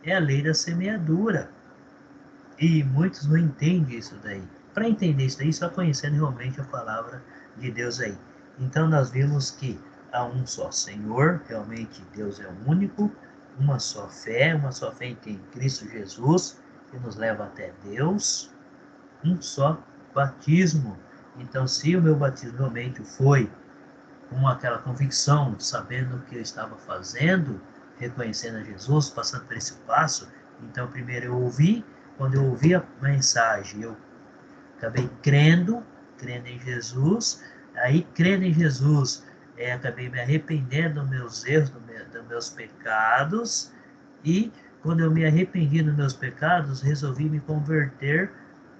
[SPEAKER 1] É a lei da semeadura. E muitos não entendem isso daí. Para entender isso daí, só conhecendo realmente a palavra de Deus aí. Então, nós vimos que há um só Senhor, realmente Deus é o único, uma só fé em Cristo Jesus, que nos leva até Deus, um só batismo. Então, se o meu batismo realmente foi com aquela convicção, sabendo o que eu estava fazendo, reconhecendo a Jesus, passando por esse passo, então primeiro eu ouvi, quando eu ouvi a mensagem, eu acabei crendo em Jesus, aí crendo em Jesus, acabei me arrependendo dos meus erros, dos meus pecados, e quando eu me arrependi dos meus pecados, resolvi me converter,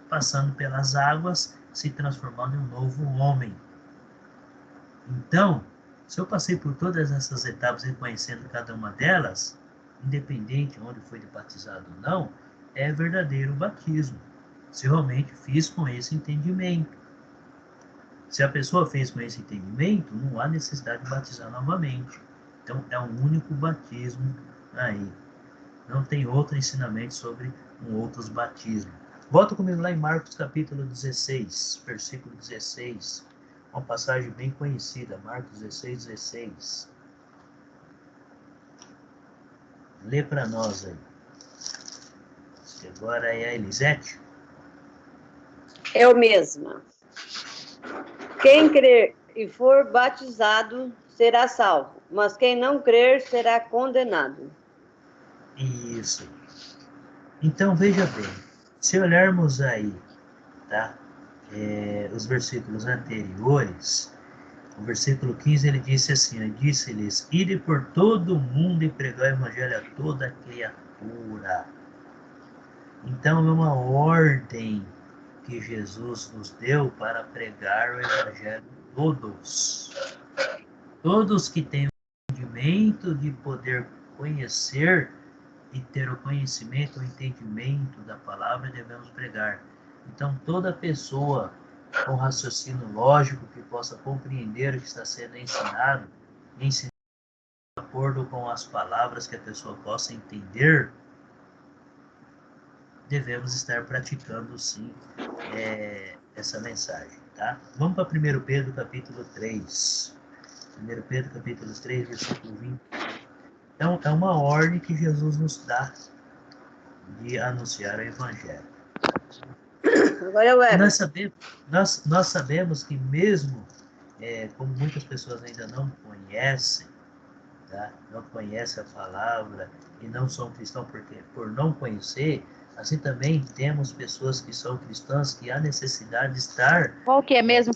[SPEAKER 1] passando pelas águas, se transformando em um novo homem. Então, se eu passei por todas essas etapas, reconhecendo cada uma delas, independente onde foi batizado ou não, é verdadeiro batismo. Se realmente fiz com esse entendimento. Se a pessoa fez com esse entendimento, não há necessidade de batizar novamente. Então, é um único batismo aí. Não tem outro ensinamento sobre outros batismos. Volta comigo lá em Marcos capítulo 16, versículo 16. Uma passagem bem conhecida, Marcos 16, 16. Lê para nós aí. Agora é a Elisete.
[SPEAKER 3] Eu mesma. Quem crer e for batizado será salvo, mas quem não crer será condenado.
[SPEAKER 1] Isso. Então, veja bem, se olharmos aí, tá? Os versículos anteriores, o versículo 15, ele disse assim, disse-lhes, ide por todo o mundo e pregar o evangelho a toda criatura. Então, é uma ordem que Jesus nos deu para pregar o evangelho a todos. Todos que têm o entendimento de poder conhecer e ter o conhecimento, o entendimento da palavra, devemos pregar. Então, toda pessoa com raciocínio lógico que possa compreender o que está sendo ensinado, ensinar de acordo com as palavras que a pessoa possa entender, devemos estar praticando sim essa mensagem, tá? Vamos para 1 Pedro capítulo 3. 1 Pedro capítulo 3, versículo 20. Então, é uma ordem que Jesus nos dá de anunciar o evangelho.
[SPEAKER 3] Agora eu
[SPEAKER 1] E nós sabemos que mesmo como muitas pessoas ainda não conhecem, tá? Não conhecem a palavra e não são cristãos por não conhecer, assim também temos pessoas que são cristãs que há necessidade de estar...
[SPEAKER 4] Qual que é mesmo?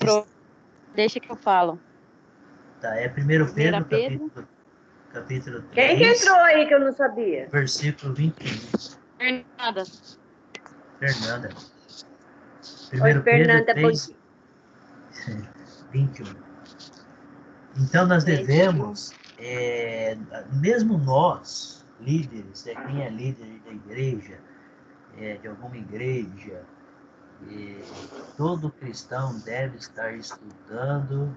[SPEAKER 4] Deixa que eu falo.
[SPEAKER 1] Tá, é 1 Pedro,
[SPEAKER 4] Pedro.
[SPEAKER 1] capítulo 3.
[SPEAKER 3] Quem que entrou aí que eu não sabia?
[SPEAKER 1] Versículo 21.
[SPEAKER 4] Fernanda.
[SPEAKER 1] Fernanda.
[SPEAKER 3] Oi, Fernanda,
[SPEAKER 1] 3, 21. Então, nós devemos, mesmo nós, líderes, quem é líder da igreja, de alguma igreja, todo cristão deve estar estudando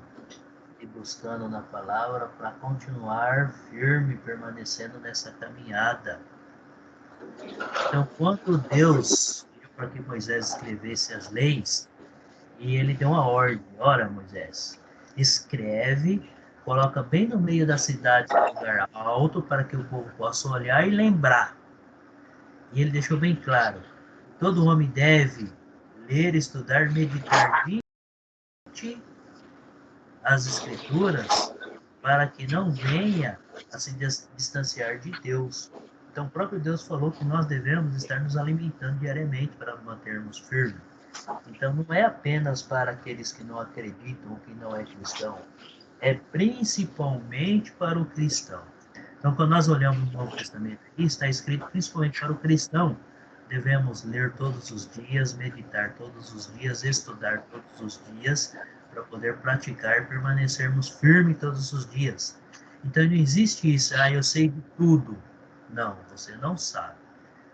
[SPEAKER 1] e buscando na palavra para continuar firme, permanecendo nessa caminhada. Então, quando Deus pediu para que Moisés escrevesse as leis, e ele deu uma ordem, ora Moisés, escreve, coloca bem no meio da cidade, em lugar alto, para que o povo possa olhar e lembrar. E ele deixou bem claro, todo homem deve ler, estudar, meditar as escrituras, para que não venha a se distanciar de Deus. Então, o próprio Deus falou que nós devemos estar nos alimentando diariamente para mantermos firmes. Então, não é apenas para aqueles que não acreditam ou que não é cristão, é principalmente para o cristão. Então, quando nós olhamos no Novo Testamento, aqui está escrito principalmente para o cristão, devemos ler todos os dias, meditar todos os dias, estudar todos os dias, para poder praticar e permanecermos firmes todos os dias. Então, não existe isso, eu sei de tudo. Não, você não sabe.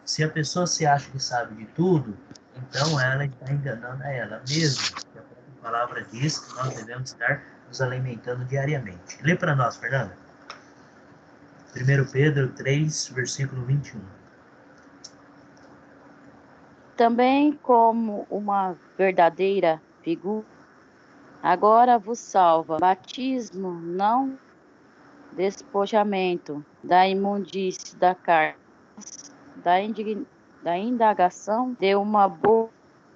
[SPEAKER 1] Se a pessoa se acha que sabe de tudo, Então ela está enganando a ela mesma. A palavra diz que nós devemos estar nos alimentando diariamente. Lê para nós, Fernanda. 1 Pedro 3, versículo 21.
[SPEAKER 4] Também como uma verdadeira figura, agora vos salva batismo, não despojamento da imundície da carne, da indagação de uma boa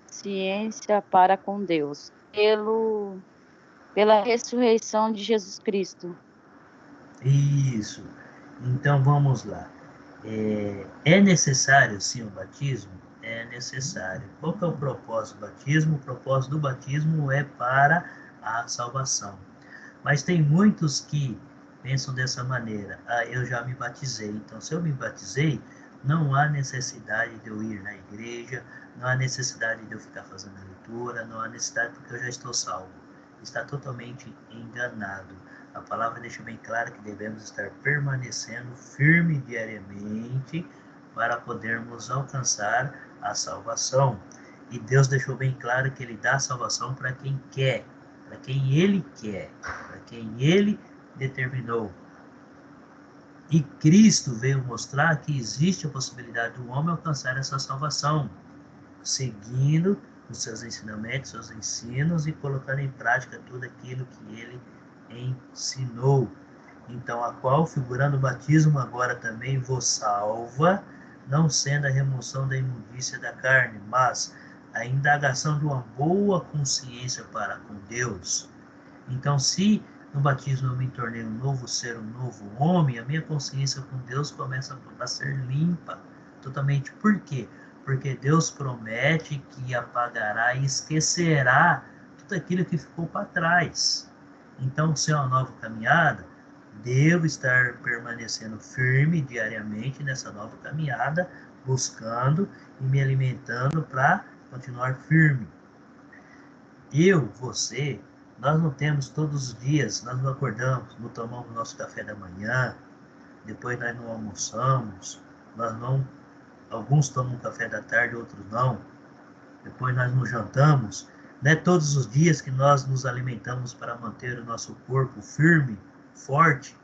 [SPEAKER 4] ciência para com Deus, pela ressurreição de Jesus Cristo.
[SPEAKER 1] Isso. Então vamos lá. É necessário sim o batismo? É necessário. Qual que é o propósito do batismo? O propósito do batismo é para a salvação. Mas tem muitos que pensam dessa maneira. Ah, eu já me batizei. Então, se eu me batizei, não há necessidade de eu ir na igreja, não há necessidade de eu ficar fazendo a leitura, não há necessidade porque eu já estou salvo. Está totalmente enganado. A palavra deixa bem claro que devemos estar permanecendo firme diariamente para podermos alcançar a salvação. E Deus deixou bem claro que Ele dá a salvação para quem quer, para quem Ele quer, para quem Ele determinou. E Cristo veio mostrar que existe a possibilidade do homem alcançar essa salvação, seguindo os seus ensinamentos, seus ensinos e colocando em prática tudo aquilo que Ele ensinou. Então, a qual, figurando o batismo, agora também vos salva, não sendo a remoção da imundícia da carne, mas a indagação de uma boa consciência para com Deus. Então, se no batismo eu me tornei um novo ser, um novo homem, a minha consciência com Deus começa a ser limpa totalmente. Por quê? Porque Deus promete que apagará e esquecerá tudo aquilo que ficou para trás. Então, se é uma nova caminhada, devo estar permanecendo firme diariamente nessa nova caminhada, buscando e me alimentando para continuar firme. Eu, você, nós não temos todos os dias, nós não acordamos, não tomamos nosso café da manhã, depois nós não almoçamos, nós não, alguns tomam café da tarde, outros não, depois nós não jantamos. Não é todos os dias que nós nos alimentamos para manter o nosso corpo firme, forte,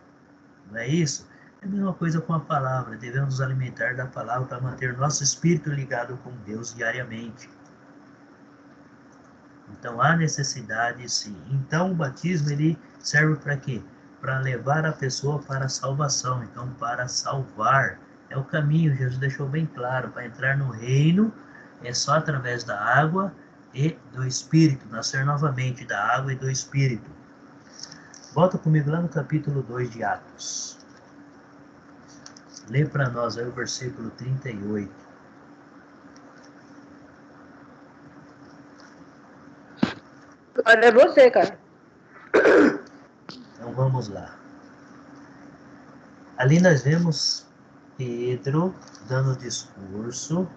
[SPEAKER 1] não é isso? É a mesma coisa com a palavra, devemos nos alimentar da palavra para manter nosso espírito ligado com Deus diariamente. Então há necessidade sim. Então o batismo ele serve para quê? Para levar a pessoa para a salvação, então para salvar. É o caminho, Jesus deixou bem claro, para entrar no reino é só através da água e do Espírito, nascer novamente da água e do Espírito. Volta comigo lá no capítulo 2 de Atos. Lê para nós aí o versículo 38.
[SPEAKER 3] Olha, é você, cara.
[SPEAKER 1] Então vamos lá. Ali nós vemos Pedro dando discurso,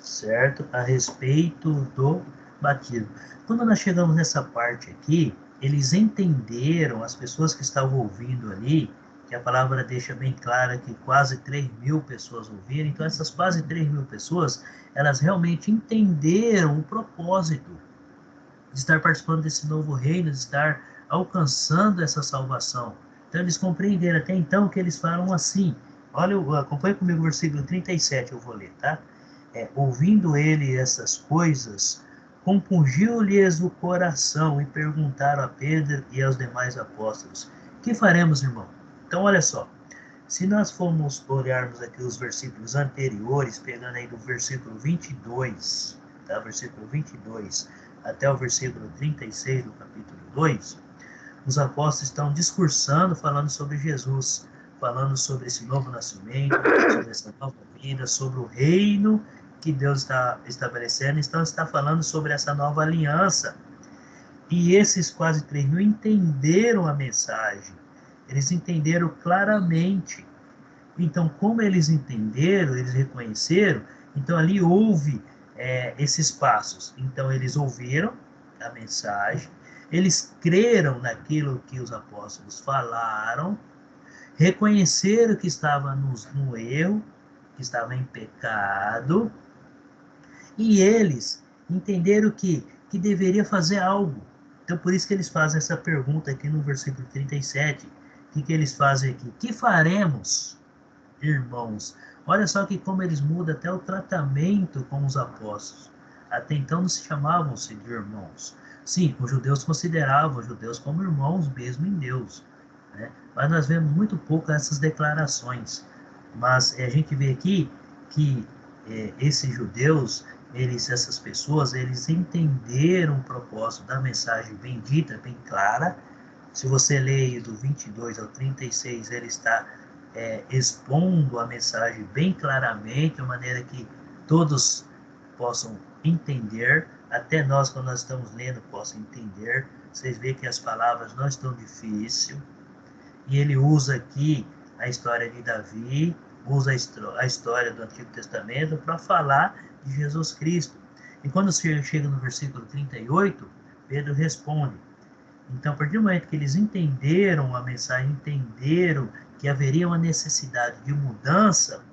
[SPEAKER 1] certo? A respeito do batismo. Quando nós chegamos nessa parte aqui, eles entenderam, as pessoas que estavam ouvindo ali, que a palavra deixa bem clara que quase 3.000 pessoas ouviram, então essas quase 3.000 pessoas, elas realmente entenderam o propósito de estar participando desse novo reino, de estar alcançando essa salvação. Então eles compreenderam até então que eles falam assim. Olha, acompanha comigo o versículo 37, eu vou ler, tá? Ouvindo ele essas coisas, compungiu-lhes o coração e perguntaram a Pedro e aos demais apóstolos: que faremos, irmão? Então, olha só. Se nós formos olharmos aqui os versículos anteriores, pegando aí do versículo 22, tá? Versículo 22 até o versículo 36 do capítulo 2, os apóstolos estão discursando, falando sobre Jesus, falando sobre esse novo nascimento, sobre essa nova vida, sobre o reino que Deus está estabelecendo, então está falando sobre essa nova aliança. E esses quase 3.000 entenderam a mensagem, eles entenderam claramente. Então, como eles entenderam, eles reconheceram, então ali houve esses passos. Então, eles ouviram a mensagem, eles creram naquilo que os apóstolos falaram, reconheceram que estava no erro, que estava em pecado, E eles entenderam que deveria fazer algo. Então, por isso que eles fazem essa pergunta aqui no versículo 37. O que eles fazem aqui? Que faremos, irmãos? Olha só que como eles mudam até o tratamento com os apóstolos. Até então não se chamavam-se de irmãos. Sim, os judeus consideravam os judeus como irmãos mesmo em Deus, né? Mas nós vemos muito pouco essas declarações. Mas a gente vê aqui que esses judeus, essas pessoas, eles entenderam o propósito da mensagem bem dita, bem clara. Se você ler do 22 ao 36, ele está expondo a mensagem bem claramente, de maneira que todos possam entender, até nós, quando nós estamos lendo, possam entender. Vocês veem que as palavras não estão difíceis. E ele usa aqui a história de Davi, usa a história do Antigo Testamento para falar de Jesus Cristo. E quando chega no versículo 38, Pedro responde. Então, a partir do momento que eles entenderam a mensagem, entenderam que haveria uma necessidade de mudança,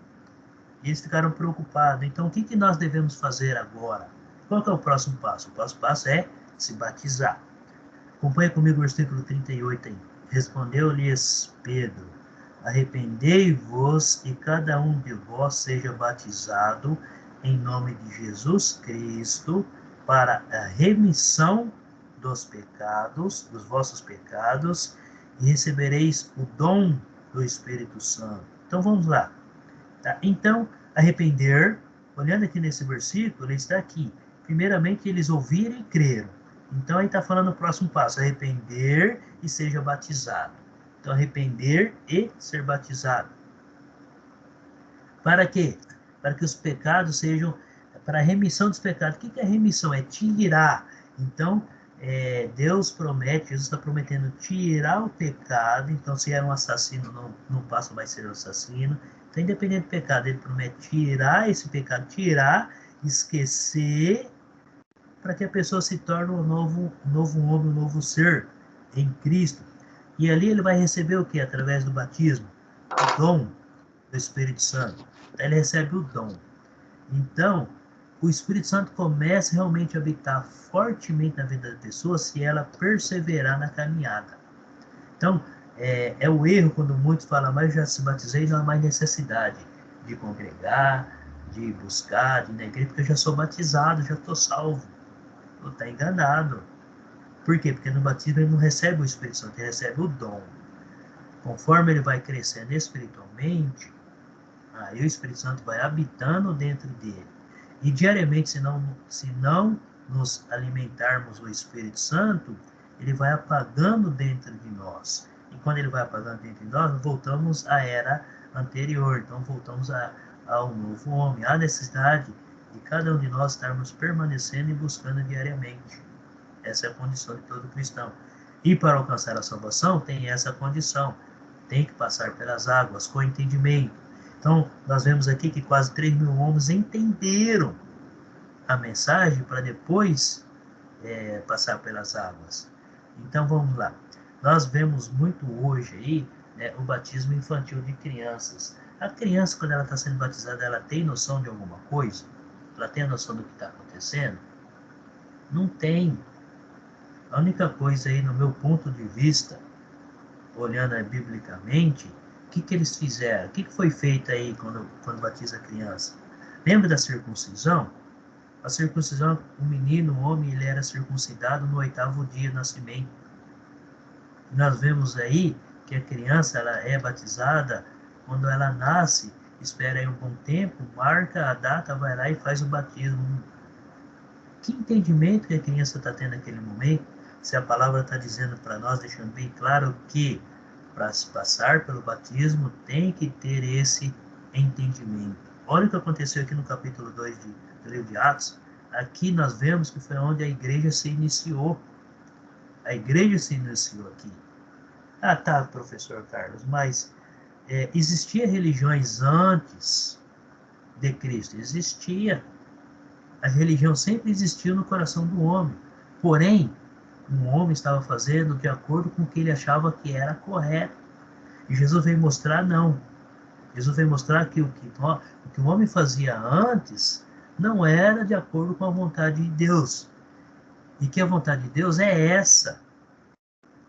[SPEAKER 1] eles ficaram preocupados. Então, o que nós devemos fazer agora? Qual que é o próximo passo? O próximo passo é se batizar. Acompanhe comigo o versículo 38 aí. Respondeu-lhes Pedro: arrependei-vos e cada um de vós seja batizado em nome de Jesus Cristo para a remissão dos pecados, dos vossos pecados, e recebereis o dom do Espírito Santo. Então vamos lá. Tá? Então, arrepender, olhando aqui nesse versículo, ele está aqui. Primeiramente, eles ouviram e creram. Então, aí está falando o próximo passo: arrepender e seja batizado. Então, arrepender e ser batizado. Para quê? Para que os pecados sejam, para a remissão dos pecados. O que é remissão? É tirar. Então, Deus promete, Jesus está prometendo tirar o pecado. Então, se era um assassino, não passa mais a ser um assassino. Então, independente do pecado, ele promete tirar esse pecado, esquecer, para que a pessoa se torne um novo homem, um novo ser em Cristo. E ali ele vai receber o que? Através do batismo? O dom do Espírito Santo. Então, ele recebe o dom. Então, o Espírito Santo começa realmente a habitar fortemente na vida da pessoa se ela perseverar na caminhada. Então, é o erro quando muitos falam: mas eu já se batizei, não há mais necessidade de congregar, de buscar, de ir na igreja, porque eu já sou batizado, já estou salvo. Está enganado. Por quê? Porque no batismo ele não recebe o Espírito Santo, ele recebe o dom. Conforme ele vai crescendo espiritualmente, aí o Espírito Santo vai habitando dentro dele. E diariamente, se não nos alimentarmos do Espírito Santo, ele vai apagando dentro de nós. E quando ele vai apagando dentro de nós, voltamos à era anterior. Então, voltamos ao novo homem. Há necessidade de cada um de nós estarmos permanecendo e buscando diariamente. Essa é a condição de todo cristão. E para alcançar a salvação, tem essa condição. Tem que passar pelas águas, com entendimento. Então, nós vemos aqui que quase 3.000 homens entenderam a mensagem para depois passar pelas águas. Então, vamos lá. Nós vemos muito hoje aí, né, o batismo infantil de crianças. A criança, quando ela está sendo batizada, ela tem noção de alguma coisa? Ela tem a noção do que está acontecendo? Não tem. A única coisa aí, no meu ponto de vista, olhando biblicamente, o que eles fizeram? O que foi feito aí quando batiza a criança? Lembra da circuncisão? A circuncisão, o menino, o homem, ele era circuncidado no 8º dia do nascimento. Nós vemos aí que a criança ela é batizada quando ela nasce, espera aí um bom tempo, marca a data, vai lá e faz o batismo. Que entendimento que a criança está tendo naquele momento? Se a palavra está dizendo para nós, deixando bem claro que para se passar pelo batismo tem que ter esse entendimento. Olha o que aconteceu aqui no capítulo 2 do livro de Atos. Aqui nós vemos que foi onde a igreja se iniciou. A igreja se iniciou aqui. Ah, tá, professor Carlos, mas existia religiões antes de Cristo? Existia. A religião sempre existiu no coração do homem. Porém, um homem estava fazendo de acordo com o que ele achava que era correto. E Jesus veio mostrar não. Jesus veio mostrar que o que o homem fazia antes, não era de acordo com a vontade de Deus. E que a vontade de Deus é essa.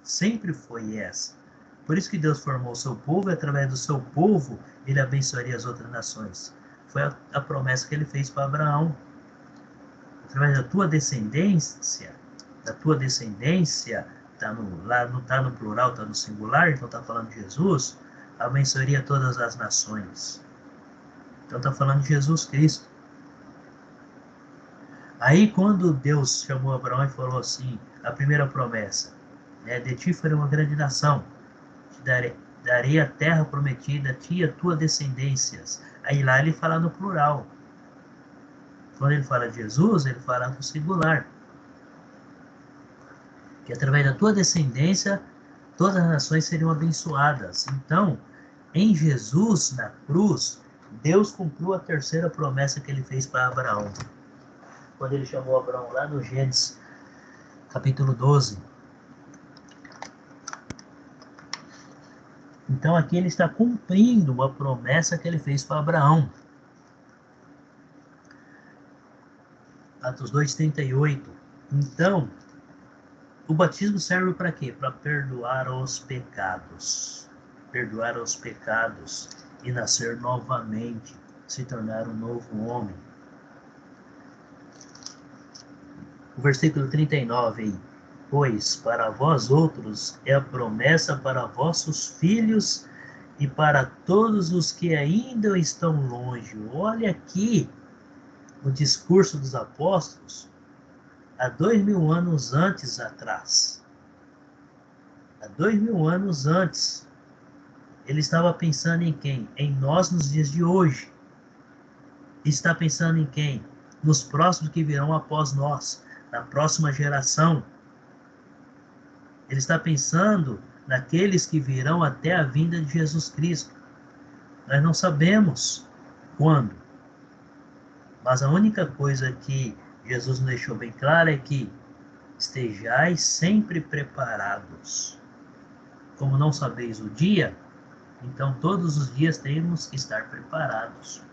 [SPEAKER 1] Sempre foi essa. Por isso que Deus formou o seu povo, e através do seu povo, ele abençoaria as outras nações. Foi a promessa que ele fez para Abraão. Através da tua descendência, lá não está no plural, está no singular, então está falando de Jesus, abençoaria todas as nações. Então está falando de Jesus Cristo. Aí quando Deus chamou Abraão e falou assim, a primeira promessa, de ti farei uma grande nação, te darei a terra prometida, ti e a tua descendências. Aí lá ele fala no plural. Quando ele fala de Jesus, ele fala no singular. Que através da tua descendência, todas as nações seriam abençoadas. Então, em Jesus, na cruz, Deus cumpriu a terceira promessa que ele fez para Abraão. Quando ele chamou Abraão lá no Gênesis, capítulo 12. Então aqui ele está cumprindo uma promessa que ele fez para Abraão. Atos 2:38. Então, o batismo serve para quê? Para perdoar os pecados. Perdoar os pecados e nascer novamente, se tornar um novo homem. O versículo 39 aí. Pois para vós outros é a promessa para vossos filhos e para todos os que ainda estão longe. Olha aqui o discurso dos apóstolos há 2000 anos atrás. Há 2000 anos antes. Ele estava pensando em quem? Em nós nos dias de hoje. Está pensando em quem? Nos próximos que virão após nós, na próxima geração. Ele está pensando naqueles que virão até a vinda de Jesus Cristo. Nós não sabemos quando. Mas a única coisa que Jesus nos deixou bem clara é que estejais sempre preparados. Como não sabeis o dia, então todos os dias temos que estar preparados.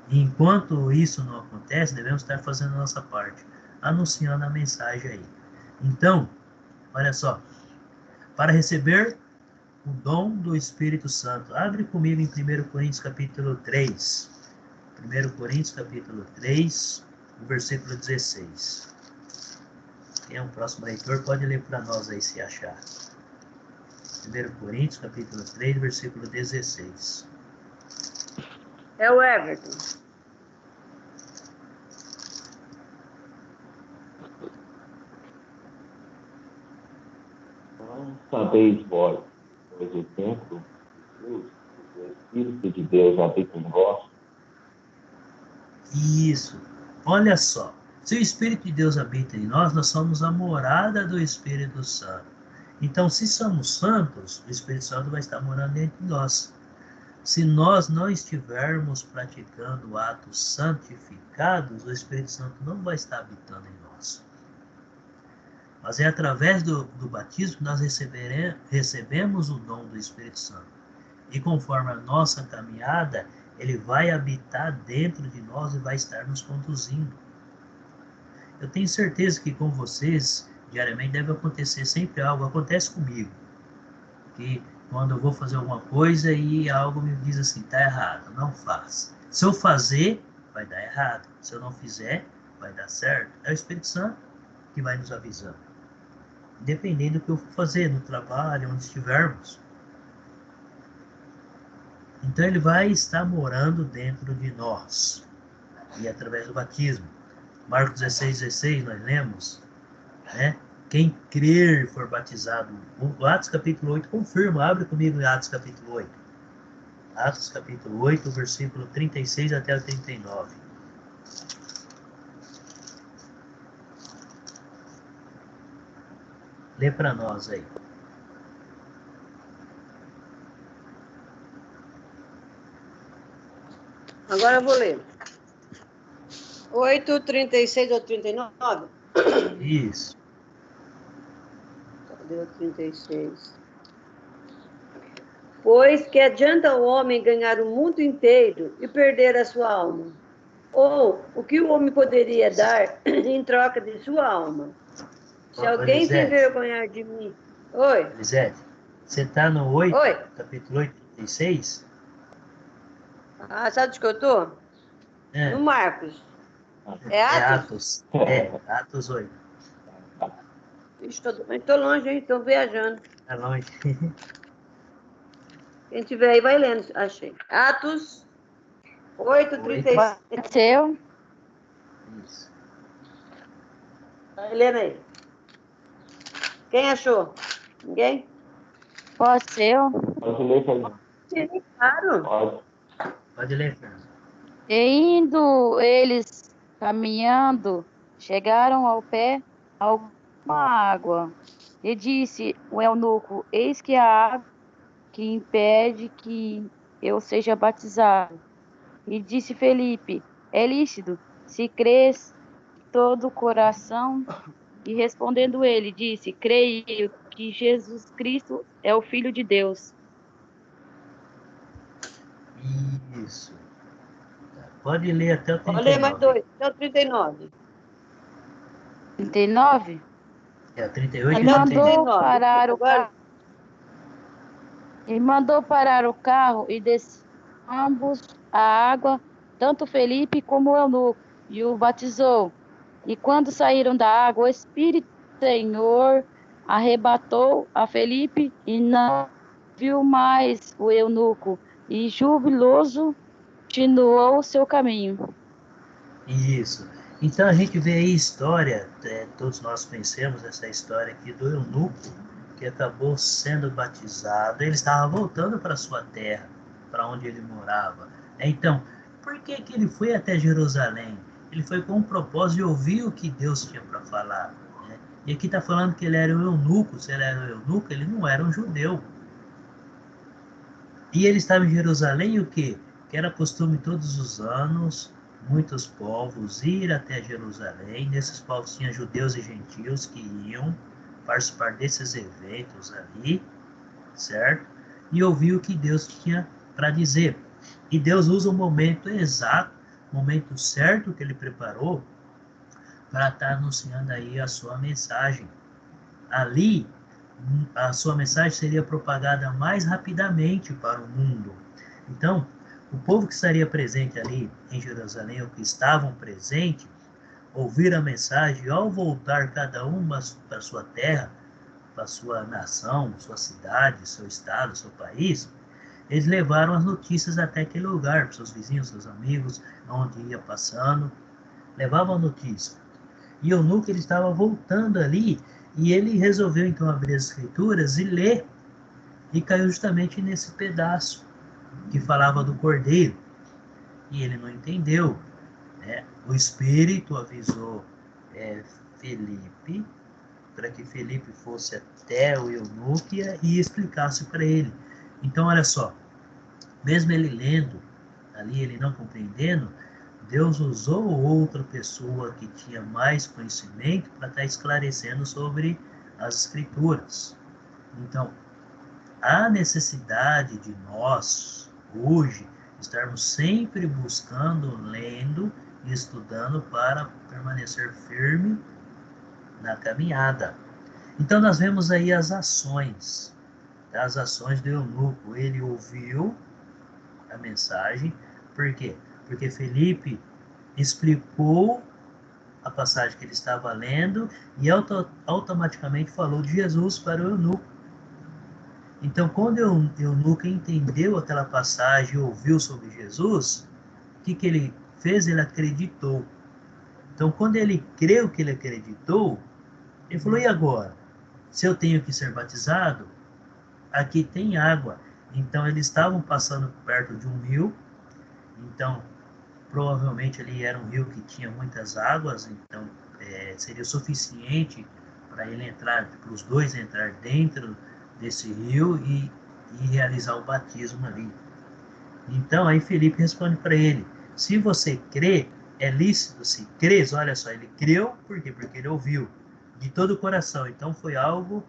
[SPEAKER 1] E enquanto isso não acontece, devemos estar fazendo a nossa parte, anunciando a mensagem aí. Então, olha só, para receber o dom do Espírito Santo, abre comigo em 1 Coríntios capítulo 3. 1 Coríntios capítulo 3, o versículo 16. Quem é um próximo leitor pode ler para nós aí se achar. 1 Coríntios capítulo 3, versículo 16.
[SPEAKER 3] É o Everton.
[SPEAKER 2] Não sabeis vós, pois o templo de Deus, o Espírito de Deus habita em vós.
[SPEAKER 1] Isso. Olha só. Se o Espírito de Deus habita em nós, nós somos a morada do Espírito Santo. Então, se somos santos, o Espírito Santo vai estar morando dentro de nós. Se nós não estivermos praticando atos santificados, o Espírito Santo não vai estar habitando em nós. Mas é através do batismo que nós recebemos o dom do Espírito Santo. E conforme a nossa caminhada, ele vai habitar dentro de nós e vai estar nos conduzindo. Eu tenho certeza que com vocês, diariamente, deve acontecer sempre algo. Acontece comigo. Que quando eu vou fazer alguma coisa e algo me diz assim, está errado, não faz. Se eu fazer, vai dar errado. Se eu não fizer, vai dar certo. É o Espírito Santo que vai nos avisando. Independente do que eu for fazer, no trabalho, onde estivermos. Então ele vai estar morando dentro de nós. E através do batismo. Marcos 16:16, nós lemos, né? Quem crer e for batizado. O Atos capítulo 8 confirma. Abre comigo em Atos capítulo 8. Atos capítulo 8, versículo 36 até o 39. Lê para nós aí.
[SPEAKER 3] Agora eu vou ler. 8, 36 ou 39?
[SPEAKER 1] Isso.
[SPEAKER 3] Cadê o 36? Pois que adianta o homem ganhar o mundo inteiro e perder a sua alma? Ou o que o homem poderia dar em troca de sua alma? Se alguém se
[SPEAKER 1] Elisete,
[SPEAKER 3] envergonhar de mim... Oi,
[SPEAKER 1] Elisete, você está no 8,
[SPEAKER 3] oi.
[SPEAKER 1] capítulo 8, 36?
[SPEAKER 3] Ah, sabe onde que eu tô? No
[SPEAKER 1] É,
[SPEAKER 3] Marcos. É
[SPEAKER 1] é
[SPEAKER 3] Atos?
[SPEAKER 1] Atos. Atos 8.
[SPEAKER 3] Ixi, tô longe, hein? Tô viajando.
[SPEAKER 1] É longe.
[SPEAKER 3] Quem tiver aí vai lendo, achei. Atos 8:36.
[SPEAKER 4] Pode ser eu?
[SPEAKER 1] Isso.
[SPEAKER 3] Vai lendo aí. Quem achou? Ninguém?
[SPEAKER 4] Pode ser eu?
[SPEAKER 2] Pode ler, Fernando.
[SPEAKER 3] Sim, claro.
[SPEAKER 2] Pode.
[SPEAKER 1] Pode ler, Fernando.
[SPEAKER 4] E indo eles caminhando, chegaram ao pé alguma água. E disse o eunuco: Eis que a água que impede que eu seja batizado. E disse Felipe: É lícito, se crês de todo o coração. E respondendo ele, disse: Creio que Jesus Cristo é o Filho de Deus.
[SPEAKER 1] Isso. Tá. Pode ler até o
[SPEAKER 3] Olha aí mais
[SPEAKER 1] 39.
[SPEAKER 3] dois. Até o 39.
[SPEAKER 4] 39.
[SPEAKER 1] É, 38
[SPEAKER 4] E
[SPEAKER 1] e
[SPEAKER 3] Até o
[SPEAKER 1] 39.
[SPEAKER 4] mandou
[SPEAKER 3] 39.
[SPEAKER 4] parar o
[SPEAKER 3] Agora,
[SPEAKER 4] carro. E mandou parar o carro e desceram ambos a água, tanto Felipe como o eunuco, e o batizou. E quando saíram da água, o Espírito do Senhor arrebatou a Felipe e não viu mais o eunuco, e jubiloso continuou o seu caminho.
[SPEAKER 1] Isso. Então a gente vê aí a história, todos nós conhecemos essa história aqui do eunuco, que acabou sendo batizado. Ele estava voltando para sua terra, para onde ele morava. Então, por que que ele foi até Jerusalém? Ele foi com o propósito de ouvir o que Deus tinha para falar. Né? E aqui está falando que ele era um eunuco. Se ele era um eunuco, ele não era um judeu. E ele estava em Jerusalém, e o quê? Que era costume todos os anos, muitos povos ir até Jerusalém. Nesses povos tinha judeus e gentios que iam participar desses eventos ali, certo? E ouvir o que Deus tinha para dizer. E Deus usa o momento exato, o momento certo que ele preparou para estar anunciando aí a sua mensagem. Ali, a sua mensagem seria propagada mais rapidamente para o mundo. Então, o povo que estaria presente ali em Jerusalém, ou que estavam presentes, ouviram a mensagem e ao voltar cada um para sua terra, para sua nação, sua cidade, seu estado, seu país, eles levaram as notícias até aquele lugar, para seus vizinhos, seus amigos, onde ia passando, levavam a notícia. E o Eunuco ele estava voltando ali e ele resolveu então abrir as escrituras e ler, e caiu justamente nesse pedaço que falava do cordeiro. E ele não entendeu. Né? O Espírito avisou Felipe, para que Felipe fosse até o eunuco e explicasse para ele. Então, olha só, mesmo ele lendo ali, ele não compreendendo, Deus usou outra pessoa que tinha mais conhecimento para estar esclarecendo sobre as Escrituras. Então, há necessidade de nós, hoje, estarmos sempre buscando, lendo e estudando para permanecer firme na caminhada. Então, nós vemos aí as ações do eunuco. Ele ouviu a mensagem, por quê? Porque Felipe explicou a passagem que ele estava lendo e automaticamente falou de Jesus para o eunuco. Então, quando o eunuco entendeu aquela passagem e ouviu sobre Jesus, o que ele fez? Ele acreditou. Então, quando ele creu que ele acreditou, ele falou: e agora? Se eu tenho que ser batizado, aqui tem água. Então, eles estavam passando perto de um rio. Então, provavelmente ali era um rio que tinha muitas águas, então seria suficiente para ele entrar, para os dois entrar dentro desse rio e realizar o batismo ali. Então aí Felipe responde para ele: se você crê, é lícito. Se crês, olha só, ele creu, por quê? Porque ele ouviu de todo o coração. Então foi algo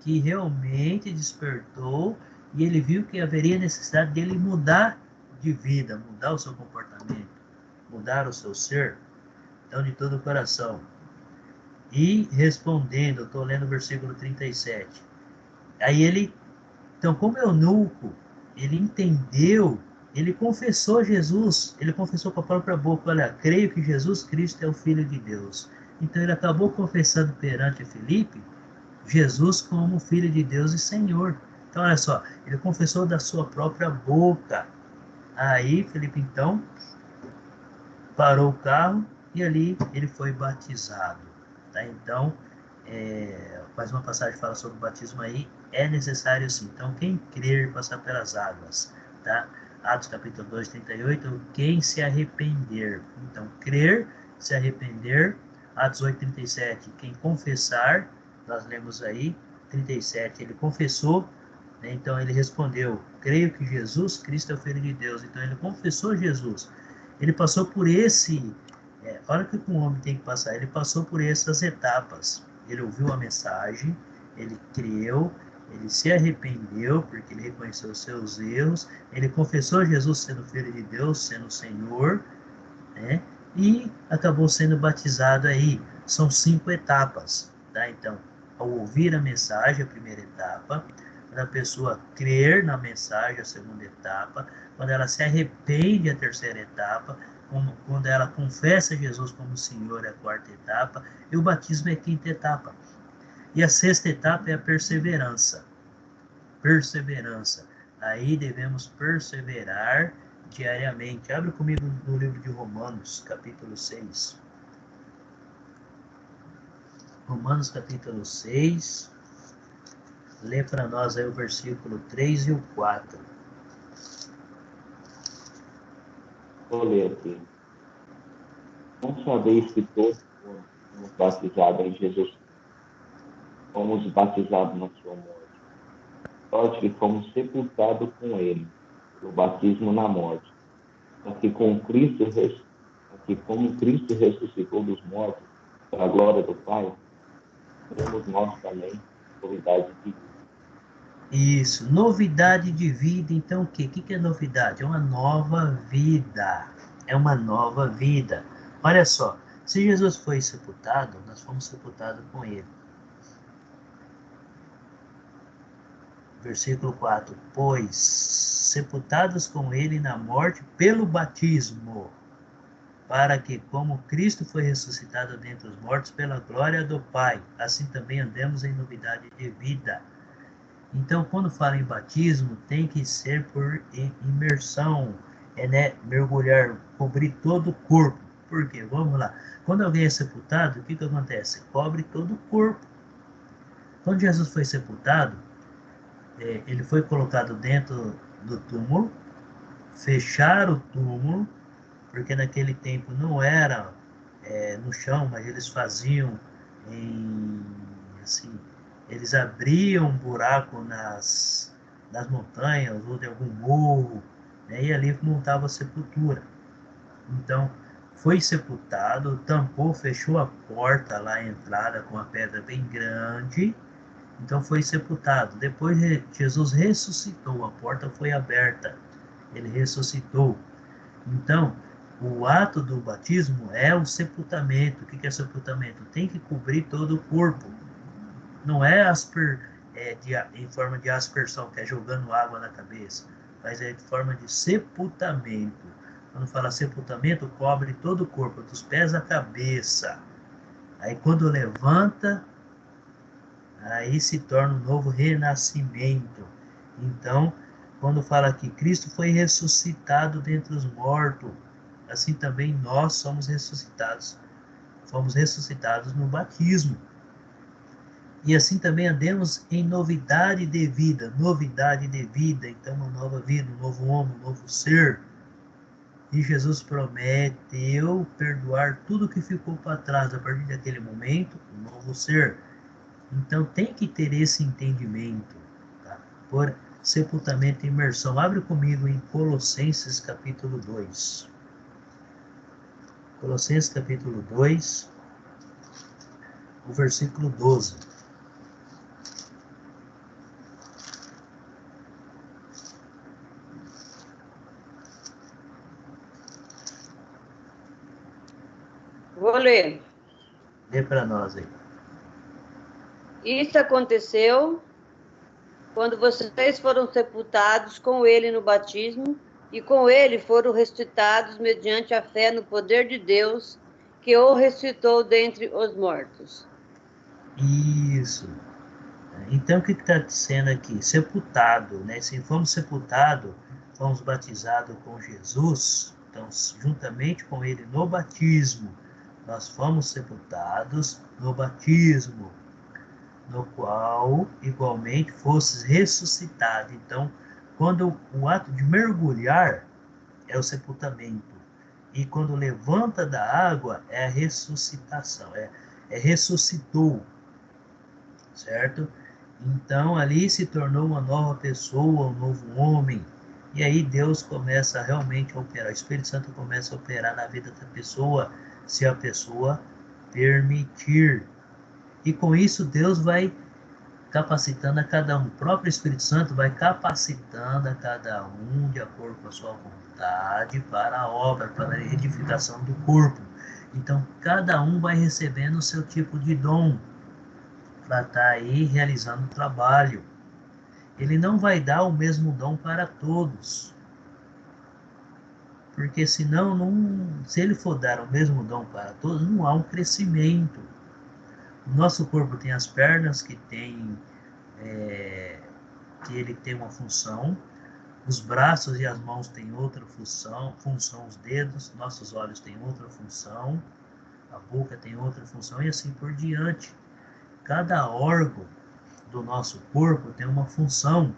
[SPEAKER 1] que realmente despertou e ele viu que haveria necessidade dele mudar de vida, mudar o seu comportamento. mudar o seu ser? Então, de todo o coração. E respondendo, eu estou lendo o versículo 37. Aí ele, então, como eunuco, ele entendeu, ele confessou Jesus, ele confessou com a própria boca, olha, creio que Jesus Cristo é o Filho de Deus. Então ele acabou confessando perante Filipe Jesus como Filho de Deus e Senhor. Então olha só, ele confessou da sua própria boca. Aí Filipe então parou o carro e ali ele foi batizado. Tá? Então, mais uma passagem fala sobre o batismo aí, é necessário sim. Então, quem crer passar pelas águas, tá? Atos capítulo 2, 38, quem se arrepender. Então, crer, se arrepender. Atos 8, 37, quem confessar, nós lemos aí, 37, ele confessou, né? Então ele respondeu, creio que Jesus Cristo é o Filho de Deus. Então ele confessou Jesus. Ele passou por olha o que um homem tem que passar, ele passou por essas etapas. Ele ouviu a mensagem, ele creu, ele se arrependeu, porque ele reconheceu os seus erros, ele confessou Jesus sendo Filho de Deus, sendo Senhor, né? E acabou sendo batizado aí. São 5 etapas, tá? Então, ao ouvir a mensagem, a primeira etapa, quando a pessoa crer na mensagem, a segunda etapa, quando ela se arrepende, a terceira etapa, quando ela confessa Jesus como Senhor, é a quarta etapa, e o batismo é a quinta etapa. E a sexta etapa é a perseverança. Perseverança. Aí devemos perseverar diariamente. Abre comigo no livro de Romanos, capítulo 6. Romanos, capítulo 6. Lê para nós aí o versículo 3 e o 4.
[SPEAKER 2] Vou ler aqui. Não sabeis que todos fomos batizados em Jesus Cristo, fomos batizados na sua morte. Nós que fomos sepultados com ele, pelo batismo na morte, para que como Cristo ressuscitou dos mortos, para a glória do Pai, temos nós também novidade de vida.
[SPEAKER 1] Isso, novidade de vida. Então, o quê? O que é novidade? É uma nova vida. É uma nova vida. Olha só, se Jesus foi sepultado, nós fomos sepultados com ele. Versículo 4. Pois sepultados com ele na morte pelo batismo, para que, como Cristo foi ressuscitado dentre os mortos pela glória do Pai, assim também andemos em novidade de vida. Então, quando fala em batismo, tem que ser por imersão, né? Mergulhar, cobrir todo o corpo. Por quê? Vamos lá. Quando alguém é sepultado, o que acontece? Cobre todo o corpo. Quando Jesus foi sepultado, ele foi colocado dentro do túmulo, fecharam o túmulo, porque naquele tempo não era no chão, mas eles faziam em, assim, eles abriam um buraco nas montanhas ou de algum morro, né, e ali montava a sepultura. Então, foi sepultado, tampou, fechou a porta lá, a entrada com uma pedra bem grande, então foi sepultado. Depois Jesus ressuscitou, a porta foi aberta, ele ressuscitou. Então, o ato do batismo é o sepultamento. O que é sepultamento? Tem que cobrir todo o corpo. Não é em forma de aspersão, que é jogando água na cabeça, mas é em forma de sepultamento. Quando fala sepultamento, cobre todo o corpo, dos pés à cabeça. Aí quando levanta, aí se torna um novo renascimento. Então, quando fala que Cristo foi ressuscitado dentre os mortos, assim também nós somos ressuscitados. Fomos ressuscitados no batismo. E assim também andemos em novidade de vida. Novidade de vida. Então, uma nova vida, um novo homem, um novo ser. E Jesus prometeu perdoar tudo que ficou para trás a partir daquele momento, um novo ser. Então tem que ter esse entendimento, tá? Por sepultamento e imersão. Abre comigo em Colossenses capítulo 2. Colossenses capítulo 2, o versículo 12.
[SPEAKER 3] ler.
[SPEAKER 1] Lê para nós aí.
[SPEAKER 3] Isso aconteceu quando vocês foram sepultados com ele no batismo, e com ele foram ressuscitados mediante a fé no poder de Deus, que o ressuscitou dentre os mortos.
[SPEAKER 1] Isso. Então, o que está dizendo aqui? Sepultado, né? Se fomos sepultados, fomos batizados com Jesus, então, juntamente com ele no batismo, nós fomos sepultados no batismo, no qual, igualmente, fosses ressuscitado. Então, quando o ato de mergulhar é o sepultamento, e quando levanta da água é a ressuscitação, ressuscitou, certo? Então, ali se tornou uma nova pessoa, um novo homem. E aí Deus começa realmente a operar. O Espírito Santo começa a operar na vida da pessoa, se a pessoa permitir. E com isso, Deus vai capacitando a cada um. O próprio Espírito Santo vai capacitando a cada um de acordo com a sua vontade para a obra, para a edificação do corpo. Então, cada um vai recebendo o seu tipo de dom para estar aí realizando o trabalho. Ele não vai dar o mesmo dom para todos, porque senão, se ele for dar o mesmo dom para todos, não há um crescimento. O nosso corpo tem as pernas que ele tem uma função, os braços e as mãos têm outra função, os dedos, nossos olhos têm outra função, a boca tem outra função e assim por diante. Cada órgão do nosso corpo tem uma função,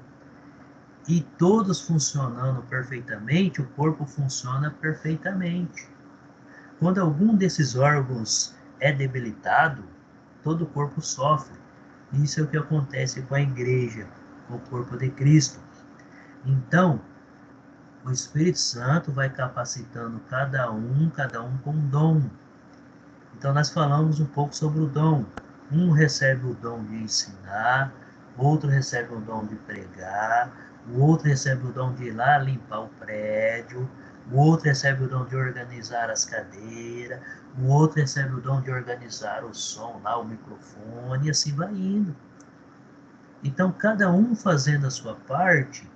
[SPEAKER 1] e todos funcionando perfeitamente, o corpo funciona perfeitamente. Quando algum desses órgãos é debilitado, todo o corpo sofre. Isso é o que acontece com a igreja, com o corpo de Cristo. Então, o Espírito Santo vai capacitando cada um com um dom. Então, nós falamos um pouco sobre o dom. Um recebe o dom de ensinar, outro recebe o dom de pregar, o outro recebe o dom de ir lá limpar o prédio, o outro recebe o dom de organizar as cadeiras, o outro recebe o dom de organizar o som lá, o microfone, e assim vai indo. Então, cada um fazendo a sua parte,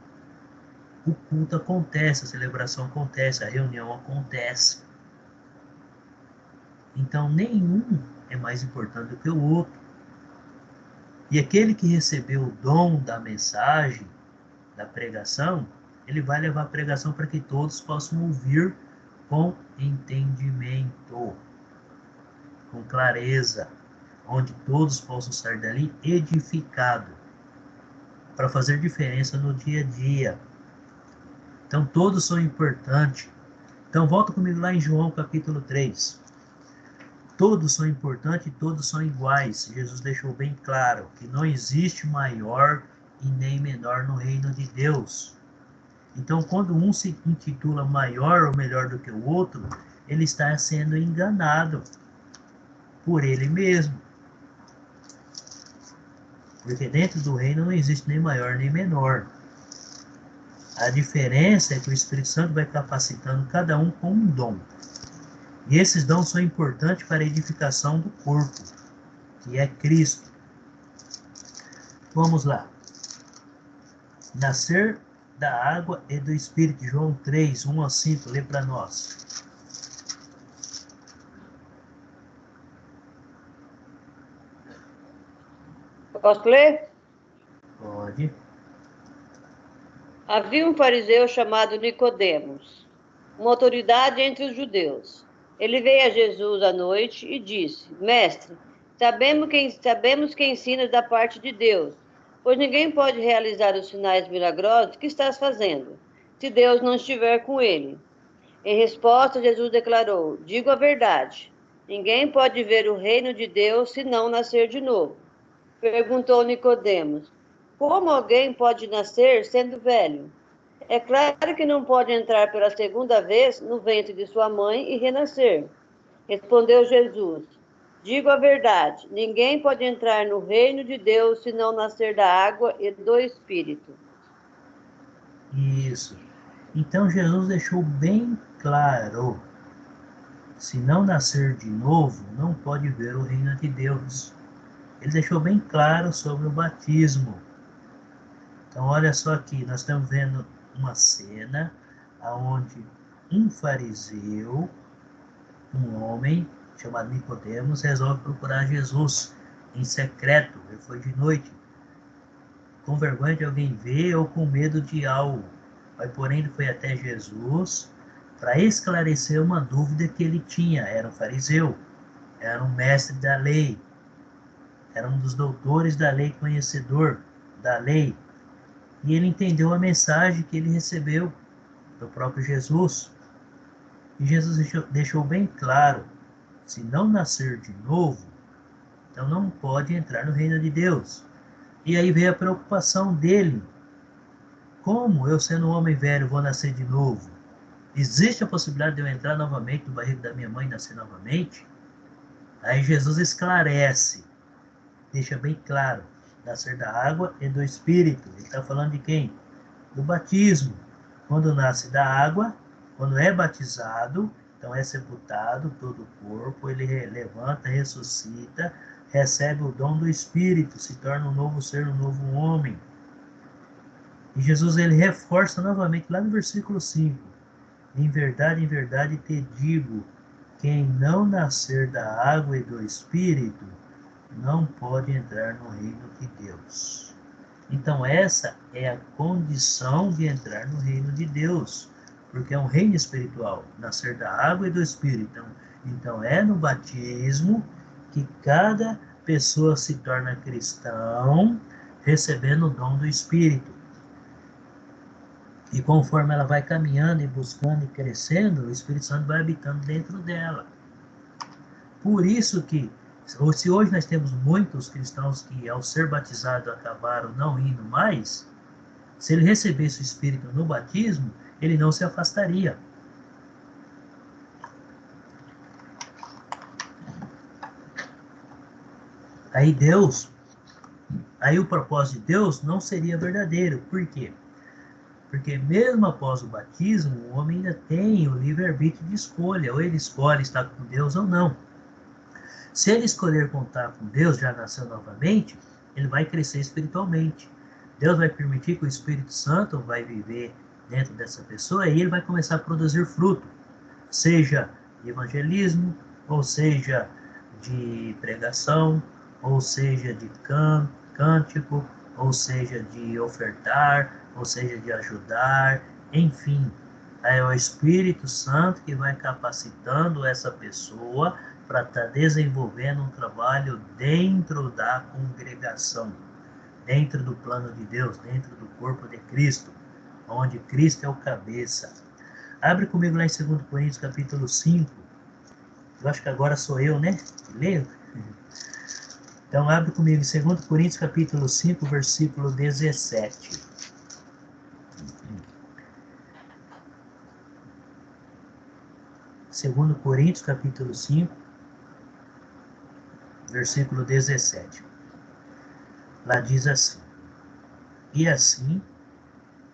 [SPEAKER 1] o culto acontece, a celebração acontece, a reunião acontece. Então, nenhum é mais importante do que o outro. E aquele que recebeu o dom da mensagem, da pregação, ele vai levar a pregação para que todos possam ouvir com entendimento, com clareza, onde todos possam sair dali edificados, para fazer diferença no dia a dia. Então, todos são importantes. Então, volta comigo lá em João capítulo 3. Todos são importantes e todos são iguais. Jesus deixou bem claro que não existe maior e nem menor no reino de Deus. Então, quando um se intitula maior ou melhor do que o outro, ele está sendo enganado por ele mesmo. Porque dentro do reino não existe nem maior nem menor. A diferença é que o Espírito Santo vai capacitando cada um com um dom. E esses dons são importantes para a edificação do corpo, que é Cristo. Vamos lá. Nascer da água e do Espírito. João 3, 1 a 5. Lê para nós.
[SPEAKER 3] Posso ler?
[SPEAKER 1] Pode.
[SPEAKER 3] Havia um fariseu chamado Nicodemos, uma autoridade entre os judeus. Ele veio a Jesus à noite e disse: Mestre, sabemos que ensinas da parte de Deus, pois ninguém pode realizar os sinais milagrosos que estás fazendo, se Deus não estiver com ele. Em resposta, Jesus declarou: Digo a verdade, ninguém pode ver o reino de Deus se não nascer de novo. Perguntou Nicodemos: Como alguém pode nascer sendo velho? É claro que não pode entrar pela segunda vez no ventre de sua mãe e renascer. Respondeu Jesus: Digo a verdade, ninguém pode entrar no reino de Deus se não nascer da água e do Espírito.
[SPEAKER 1] Isso. Então Jesus deixou bem claro. se não nascer de novo, não pode ver o reino de Deus. Ele deixou bem claro sobre o batismo. Então, olha só aqui, nós estamos vendo uma cena onde um fariseu, um homem chamado Nicodemos, resolve procurar Jesus em secreto. Ele foi de noite, com vergonha de alguém ver ou com medo de algo. Mas, porém, ele foi até Jesus para esclarecer uma dúvida que ele tinha. Era um fariseu, era um mestre da lei, era um dos doutores da lei, conhecedor da lei. E ele entendeu a mensagem que ele recebeu do próprio Jesus. E Jesus deixou bem claro, se não nascer de novo, então não pode entrar no reino de Deus. E aí veio a preocupação dele. Como eu, sendo um homem velho, vou nascer de novo? Existe a possibilidade de eu entrar novamente no barrigo da minha mãe e nascer novamente? Aí Jesus esclarece, deixa bem claro, nascer da água e do Espírito. Ele está falando de quem? Do batismo. Quando nasce da água, quando é batizado, então é sepultado todo o corpo, ele levanta, ressuscita, recebe o dom do Espírito, se torna um novo ser, um novo homem. E Jesus ele reforça novamente lá no versículo 5. Em verdade te digo, quem não nascer da água e do Espírito, não pode entrar no reino de Deus. Então essa é a condição de entrar no reino de Deus, porque é um reino espiritual, nascer da água e do Espírito. Então é no batismo que cada pessoa se torna cristão, recebendo o dom do Espírito. E conforme ela vai caminhando e buscando e crescendo, o Espírito Santo vai habitando dentro dela. Por isso que, se hoje nós temos muitos cristãos que ao ser batizado acabaram não indo mais, se ele recebesse o Espírito no batismo, ele não se afastaria. Aí o propósito de Deus não seria verdadeiro. Por quê? Porque mesmo após o batismo, o homem ainda tem o livre-arbítrio de escolha. Ou ele escolhe estar com Deus ou não. Se ele escolher contar com Deus, já nasceu novamente, ele vai crescer espiritualmente. Deus vai permitir que o Espírito Santo vai viver dentro dessa pessoa e ele vai começar a produzir fruto. Seja de evangelismo, ou seja de pregação, ou seja de cântico, ou seja de ofertar, ou seja de ajudar, enfim. É o Espírito Santo que vai capacitando essa pessoa para estar desenvolvendo um trabalho dentro da congregação, dentro do plano de Deus, dentro do corpo de Cristo, onde Cristo é o cabeça. Abre comigo lá em 2 Coríntios capítulo 5. Eu acho que agora sou eu, né? Que leio. Então abre comigo em 2 Coríntios capítulo 5, versículo 17. 2 Coríntios capítulo 5, versículo 17. Lá diz assim: e assim,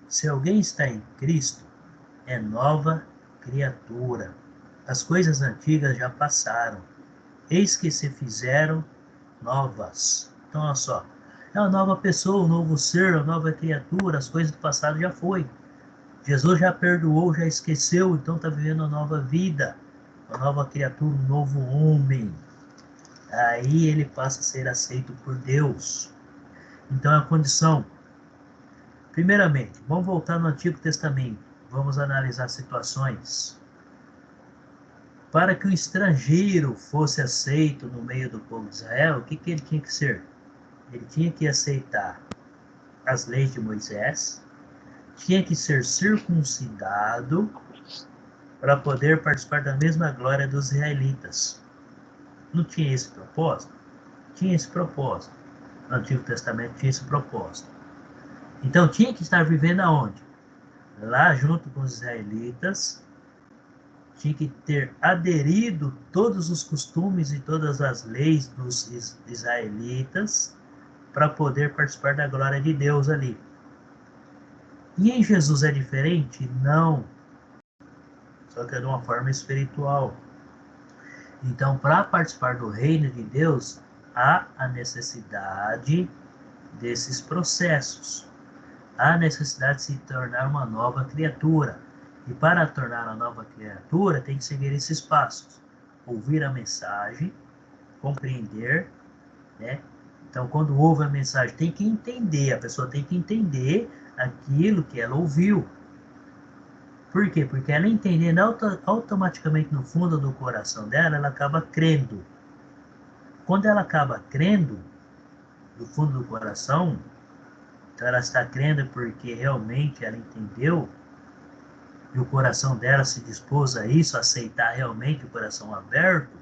[SPEAKER 1] se alguém está em Cristo, é nova criatura. As coisas antigas já passaram, eis que se fizeram novas. Então, olha só, é uma nova pessoa, um novo ser, uma nova criatura, as coisas do passado já foi. Jesus já perdoou, já esqueceu, então está vivendo uma nova vida, uma nova criatura, um novo homem. Aí ele passa a ser aceito por Deus. Então a condição, primeiramente, vamos voltar no Antigo Testamento, vamos analisar situações. Para que o estrangeiro fosse aceito no meio do povo de Israel, o que ele tinha que ser? Ele tinha que aceitar as leis de Moisés, tinha que ser circuncidado para poder participar da mesma glória dos israelitas. Não tinha esse propósito? Tinha esse propósito. No Antigo Testamento tinha esse propósito. Então tinha que estar vivendo aonde? Lá junto com os israelitas, tinha que ter aderido todos os costumes e todas as leis dos israelitas para poder participar da glória de Deus ali. E em Jesus é diferente? Não. Só que é de uma forma espiritual. Então, para participar do reino de Deus, há a necessidade desses processos. Há a necessidade de se tornar uma nova criatura. E para tornar uma nova criatura, tem que seguir esses passos. Ouvir a mensagem, compreender, né? Então, quando ouve a mensagem, tem que entender, a pessoa tem que entender aquilo que ela ouviu. Por quê? Porque ela entendendo automaticamente no fundo do coração dela, ela acaba crendo. Quando ela acaba crendo, do fundo do coração, então ela está crendo porque realmente ela entendeu, e o coração dela se dispôs a isso, a aceitar realmente o coração aberto,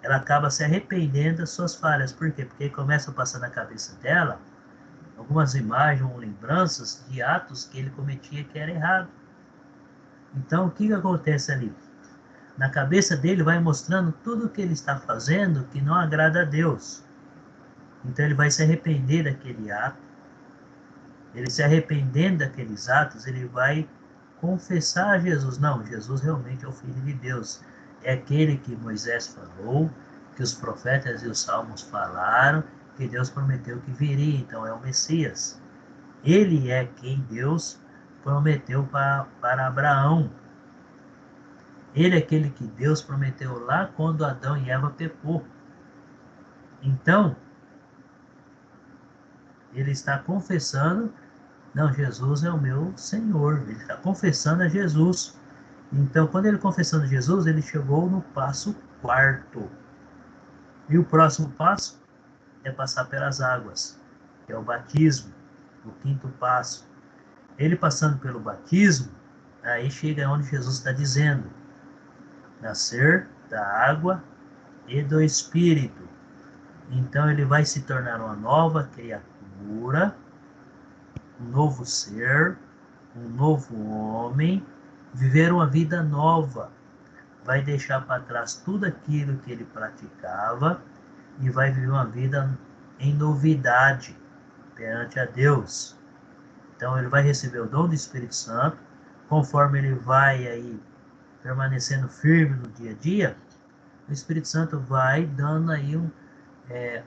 [SPEAKER 1] ela acaba se arrependendo das suas falhas. Por quê? Porque começa a passar na cabeça dela algumas imagens ou lembranças de atos que ele cometia que era errado. Então, o que acontece ali? Na cabeça dele vai mostrando tudo o que ele está fazendo que não agrada a Deus. Então, ele vai se arrepender daquele ato. Ele se arrependendo daqueles atos, ele vai confessar a Jesus. Não, Jesus realmente é o Filho de Deus. É aquele que Moisés falou, que os profetas e os salmos falaram, que Deus prometeu que viria. Então, é o Messias. Ele é quem Deus prometeu para Abraão. Ele é aquele que Deus prometeu lá quando Adão e Eva pecou. Então, ele está confessando, não, Jesus é o meu Senhor. Ele está confessando a Jesus. Então, quando ele confessando Jesus, ele chegou no passo 4º. E o próximo passo é passar pelas águas, que é o batismo, o 5º passo. Ele passando pelo batismo, aí chega onde Jesus está dizendo, nascer da água e do Espírito. Então ele vai se tornar uma nova criatura, um novo ser, um novo homem, viver uma vida nova. Vai deixar para trás tudo aquilo que ele praticava e vai viver uma vida em novidade perante a Deus. Então ele vai receber o dom do Espírito Santo, conforme ele vai aí permanecendo firme no dia a dia, o Espírito Santo vai dando aí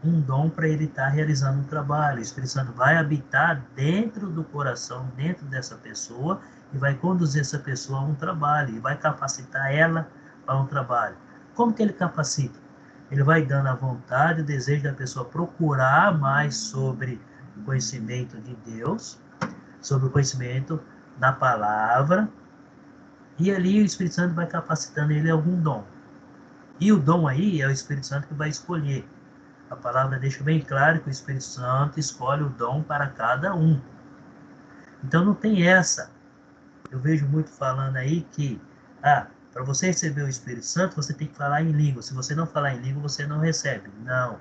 [SPEAKER 1] um dom para ele estar realizando um trabalho. O Espírito Santo vai habitar dentro do coração, dentro dessa pessoa, e vai conduzir essa pessoa a um trabalho, e vai capacitar ela para um trabalho. Como que ele capacita? Ele vai dando a vontade, o desejo da pessoa procurar mais sobre o conhecimento de Deus, sobre o conhecimento da palavra, e ali o Espírito Santo vai capacitando ele a algum dom. E o dom aí é o Espírito Santo que vai escolher. A palavra deixa bem claro que o Espírito Santo escolhe o dom para cada um. Então não tem essa. Eu vejo muito falando aí que, para você receber o Espírito Santo, você tem que falar em língua. Se você não falar em língua, você não recebe. Não.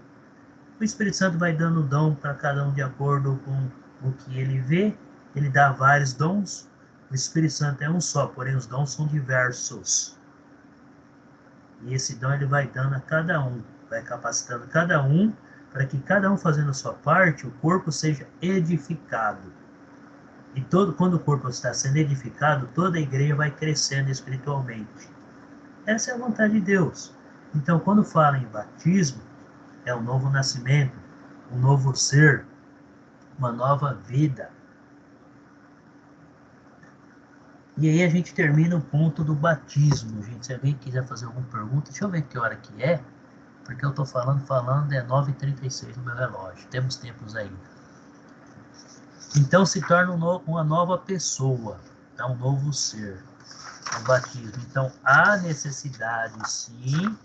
[SPEAKER 1] O Espírito Santo vai dando dom para cada um de acordo com o que ele vê. Ele dá vários dons. O Espírito Santo é um só, porém os dons são diversos. E esse dom ele vai dando a cada um, vai capacitando cada um, para que cada um fazendo a sua parte, o corpo seja edificado. E quando o corpo está sendo edificado, toda a igreja vai crescendo espiritualmente. Essa é a vontade de Deus. Então, quando fala em batismo, é um novo nascimento, um novo ser, uma nova vida. E aí a gente termina o ponto do batismo, gente. Se alguém quiser fazer alguma pergunta, deixa eu ver que hora que é, porque eu estou falando, é 9h36 no meu relógio. Temos tempos ainda. Então se torna uma nova pessoa, tá? Um novo ser, o batismo. Então há necessidade, sim,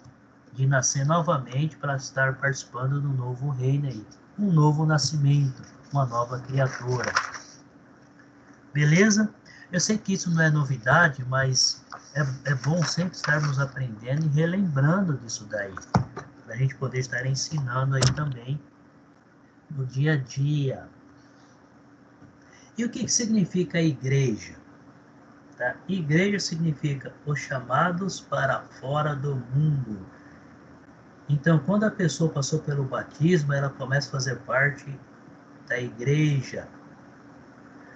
[SPEAKER 1] de nascer novamente para estar participando do novo reino aí. Um novo nascimento, uma nova criatura. Beleza? Eu sei que isso não é novidade, mas é bom sempre estarmos aprendendo e relembrando disso daí, para a gente poder estar ensinando aí também no dia a dia. E o que significa igreja? Tá? Igreja significa os chamados para fora do mundo. Então, quando a pessoa passou pelo batismo, ela começa a fazer parte da igreja.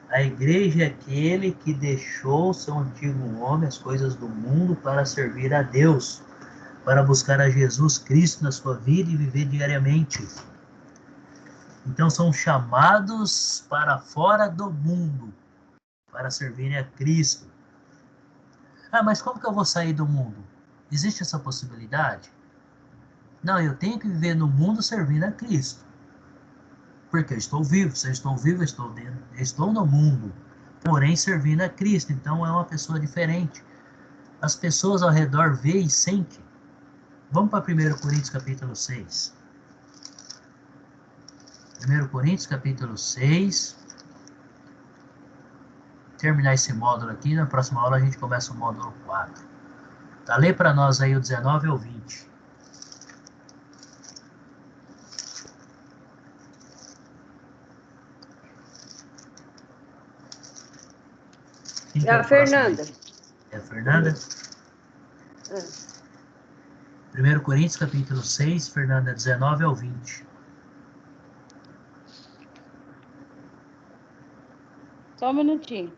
[SPEAKER 1] A igreja é aquele que deixou seu antigo homem, as coisas do mundo, para servir a Deus, para buscar a Jesus Cristo na sua vida e viver diariamente. Então são chamados para fora do mundo, para servirem a Cristo. Ah, mas como que eu vou sair do mundo? Existe essa possibilidade? Não, eu tenho que viver no mundo servindo a Cristo. Porque eu estou vivo, se eu estou vivo, eu estou no mundo, porém servindo a Cristo. Então é uma pessoa diferente. As pessoas ao redor veem e sentem. Vamos para 1 Coríntios capítulo 6. 1 Coríntios capítulo 6. Terminar esse módulo aqui, na próxima aula a gente começa o módulo 4. Tá, lê para nós aí o 19 ao 20.
[SPEAKER 3] É a Fernanda.
[SPEAKER 1] É a Fernanda? 1 Coríntios capítulo 6, Fernanda, 19 ao 20.
[SPEAKER 4] Só um minutinho.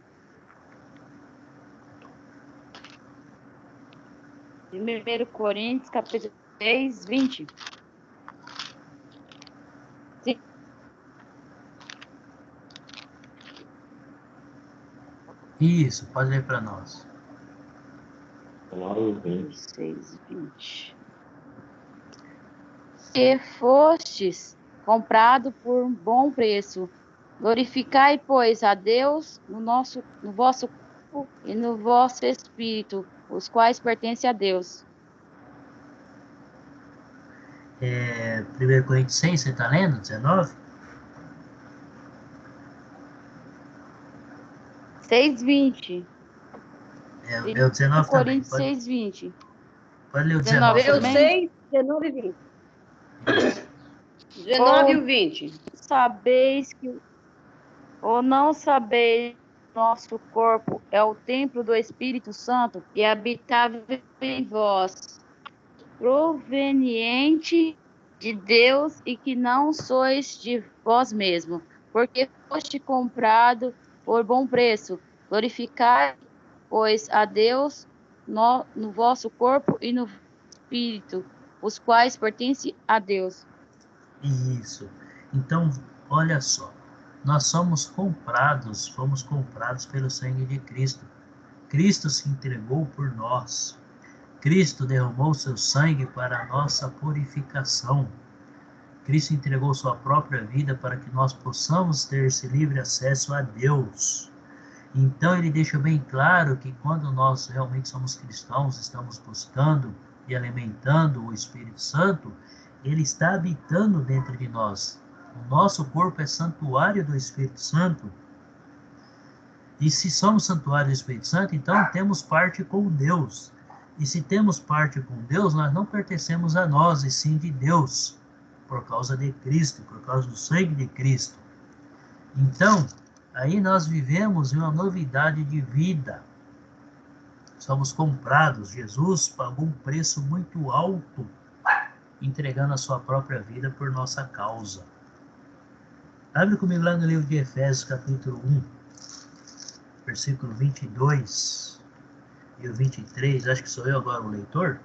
[SPEAKER 4] 1 Coríntios, capítulo 6, 20. Sim.
[SPEAKER 1] Isso, pode ler para nós.
[SPEAKER 4] 6, 20. E fostes comprado por um bom preço. Glorificai, pois, a Deus no vosso corpo e no vosso espírito, os quais pertencem a Deus.
[SPEAKER 1] 1 Coríntios 6, você está lendo? 19?
[SPEAKER 4] 6, 20.
[SPEAKER 1] É o 19 também.
[SPEAKER 4] Coríntios 6, 20.
[SPEAKER 1] Pode ler o 19
[SPEAKER 3] Eu
[SPEAKER 1] também.
[SPEAKER 3] 6, 19 e 20. 19 e 20.
[SPEAKER 4] Não sabeis que nosso corpo é o templo do Espírito Santo que habitava em vós, proveniente de Deus e que não sois de vós mesmos, porque foste comprado por bom preço. Glorificai, pois, a Deus no vosso corpo e no espírito, os quais pertencem a Deus.
[SPEAKER 1] Isso. Então, olha só. Nós fomos comprados pelo sangue de Cristo. Cristo se entregou por nós. Cristo derramou seu sangue para a nossa purificação. Cristo entregou sua própria vida para que nós possamos ter esse livre acesso a Deus. Então ele deixa bem claro que quando nós realmente somos cristãos, estamos buscando e alimentando o Espírito Santo, ele está habitando dentro de nós. O nosso corpo é santuário do Espírito Santo. E se somos santuário do Espírito Santo, então temos parte com Deus. E se temos parte com Deus, nós não pertencemos a nós, e sim de Deus, por causa de Cristo, por causa do sangue de Cristo. Então, aí nós vivemos uma novidade de vida. Somos comprados. Jesus pagou um preço muito alto, entregando a sua própria vida por nossa causa. Abre comigo lá no livro de Efésios, capítulo 1, versículo 22 e o 23. Acho que sou eu agora o leitor.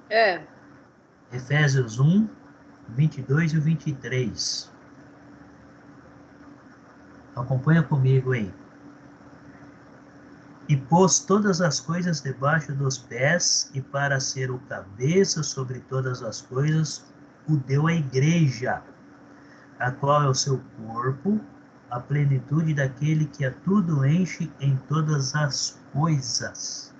[SPEAKER 3] É.
[SPEAKER 1] Efésios 1, 22 e o 23. Acompanha comigo aí. E pôs todas as coisas debaixo dos pés, e para ser o cabeça sobre todas as coisas, o deu à igreja, a qual é o seu corpo, a plenitude daquele que a tudo enche em todas as coisas.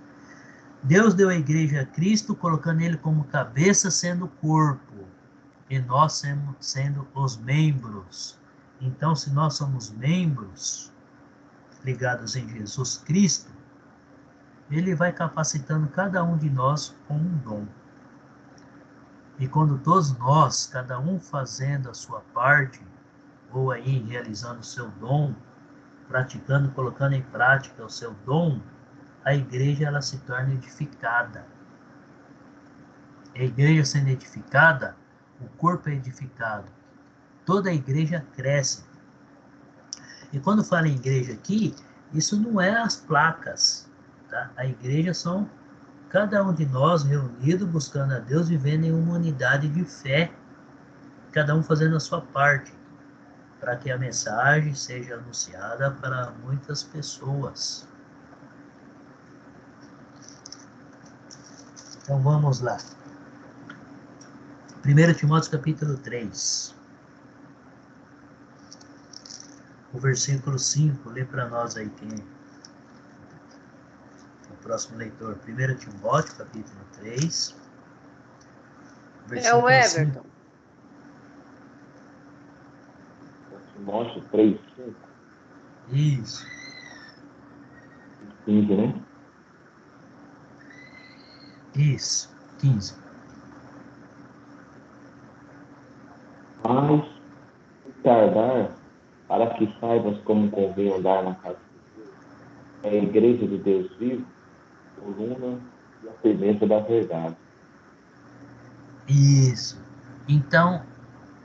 [SPEAKER 1] Deus deu à igreja a Cristo, colocando ele como cabeça, sendo o corpo, e nós sendo os membros. Então, se nós somos membros ligados em Jesus Cristo, ele vai capacitando cada um de nós com um dom. E quando todos nós, cada um fazendo a sua parte, ou aí realizando o seu dom, praticando, colocando em prática o seu dom, a igreja ela se torna edificada. A igreja sendo edificada, o corpo é edificado. Toda a igreja cresce. E quando fala em igreja aqui, isso não é as placas, tá? A igreja são cada um de nós reunido, buscando a Deus, vivendo em uma unidade de fé, cada um fazendo a sua parte, para que a mensagem seja anunciada para muitas pessoas. Então vamos lá. 1 Timóteo capítulo 3. O versículo 5, lê para nós aí quem é o próximo leitor. 1 Timóteo capítulo 3.
[SPEAKER 3] É o Everton.
[SPEAKER 2] 5. Timóteo 3, 5.
[SPEAKER 1] Isso.
[SPEAKER 2] 15, né?
[SPEAKER 1] Isso. 15.
[SPEAKER 2] Mas, se tardar, para que saibas como convém andar na casa de Deus, é a igreja de Deus vivo, coluna e a firmeza da verdade.
[SPEAKER 1] Isso. Então,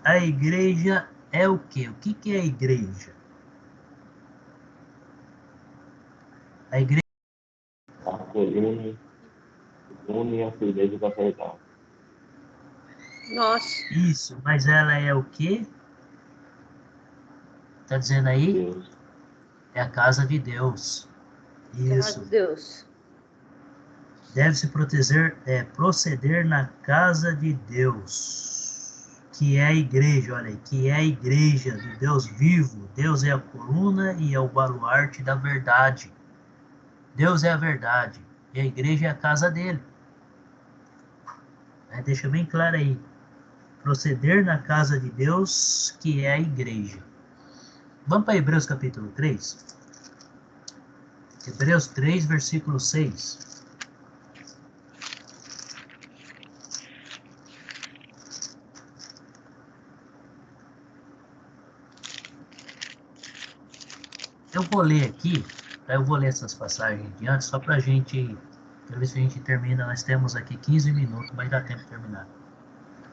[SPEAKER 1] a igreja é o quê? O que é a igreja? A igreja
[SPEAKER 2] A coluna e a firmeza da verdade.
[SPEAKER 3] Nossa.
[SPEAKER 1] Isso, mas ela é o quê? Tá dizendo aí?
[SPEAKER 2] Deus.
[SPEAKER 1] É a casa de Deus.
[SPEAKER 3] Graças
[SPEAKER 1] Isso.
[SPEAKER 3] a Deus.
[SPEAKER 1] Deve-se proceder na casa de Deus, que é a igreja, olha aí, que é a igreja de Deus vivo. Deus é a coluna e é o baluarte da verdade. Deus é a verdade e a igreja é a casa dele. Deixa bem claro aí. Proceder na casa de Deus, que é a igreja. Vamos para Hebreus capítulo 3. Hebreus 3, versículo 6. Eu vou ler aqui, eu vou ler essas passagens de antes, só para a gente, ver se a gente termina. Nós temos aqui 15 minutos, mas dá tempo de terminar.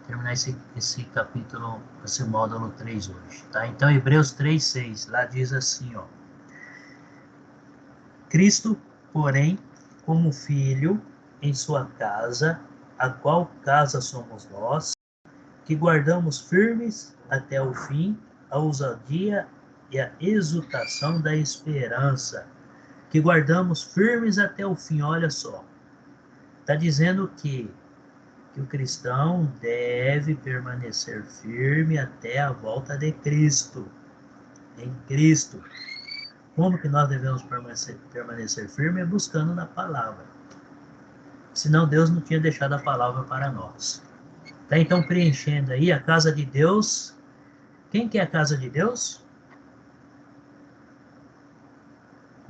[SPEAKER 1] Terminar esse capítulo, esse módulo 3 hoje, tá? Então, Hebreus 3, 6, lá diz assim, ó. Cristo, porém, como filho em sua casa, a qual casa somos nós, que guardamos firmes até o fim a ousadia e a exultação da esperança, que guardamos firmes até o fim. Olha só, está dizendo que o cristão deve permanecer firme até a volta de Cristo, em Cristo. Como que nós devemos permanecer firme? É buscando na palavra. Senão Deus não tinha deixado a palavra para nós. Tá então preenchendo aí a casa de Deus. Quem que é a casa de Deus?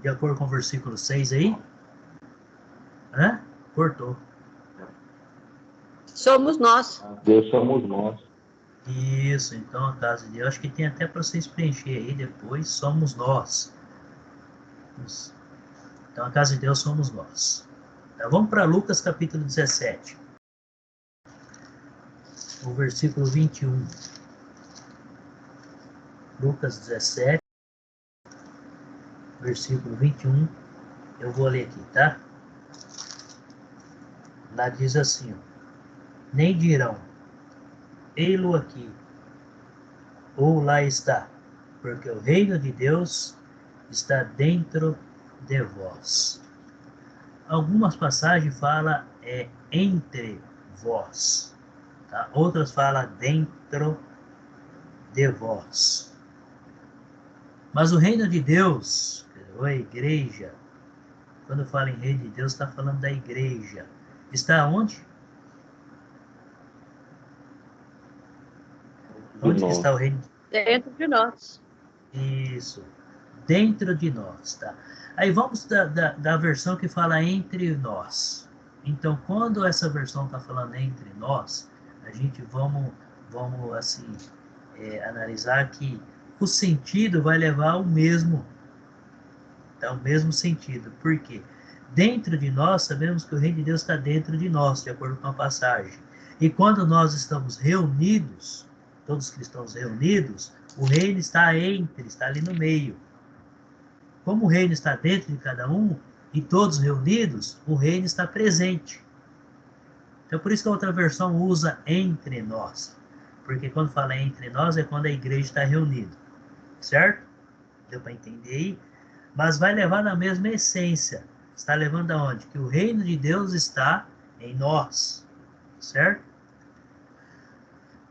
[SPEAKER 1] De acordo com o versículo 6 aí. Cortou.
[SPEAKER 3] Somos nós.
[SPEAKER 2] Deus somos nós.
[SPEAKER 1] Isso, então a casa de Deus. Acho que tem até para vocês preencher aí depois. Somos nós. Isso. Então a casa de Deus somos nós. Então, vamos para Lucas capítulo 17. O versículo 21. Lucas 17. Versículo 21. Eu vou ler aqui, tá? Lá diz assim, ó. Nem dirão, ei-lo aqui, ou lá está, porque o reino de Deus está dentro de vós. Algumas passagens falam entre vós, tá? Outras falam dentro de vós. Mas o reino de Deus, ou a igreja, quando fala em reino de Deus, está falando da igreja. Está onde? Onde que está o reino?
[SPEAKER 3] Dentro de nós.
[SPEAKER 1] Isso. Dentro de nós, tá? Aí vamos da versão que fala entre nós. Então, quando essa versão está falando entre nós, a gente vamos assim, analisar que o sentido vai levar ao mesmo. Tá? O mesmo sentido. Por quê? Dentro de nós, sabemos que o reino de Deus está dentro de nós, de acordo com a passagem. E quando nós estamos reunidos, todos os cristãos reunidos, o reino está ali no meio. Como o reino está dentro de cada um, e todos reunidos, o reino está presente. Então, por isso que a outra versão usa entre nós. Porque quando fala entre nós, é quando a igreja está reunida. Certo? Deu para entender aí? Mas vai levar na mesma essência. Está levando aonde? Que o reino de Deus está em nós. Certo?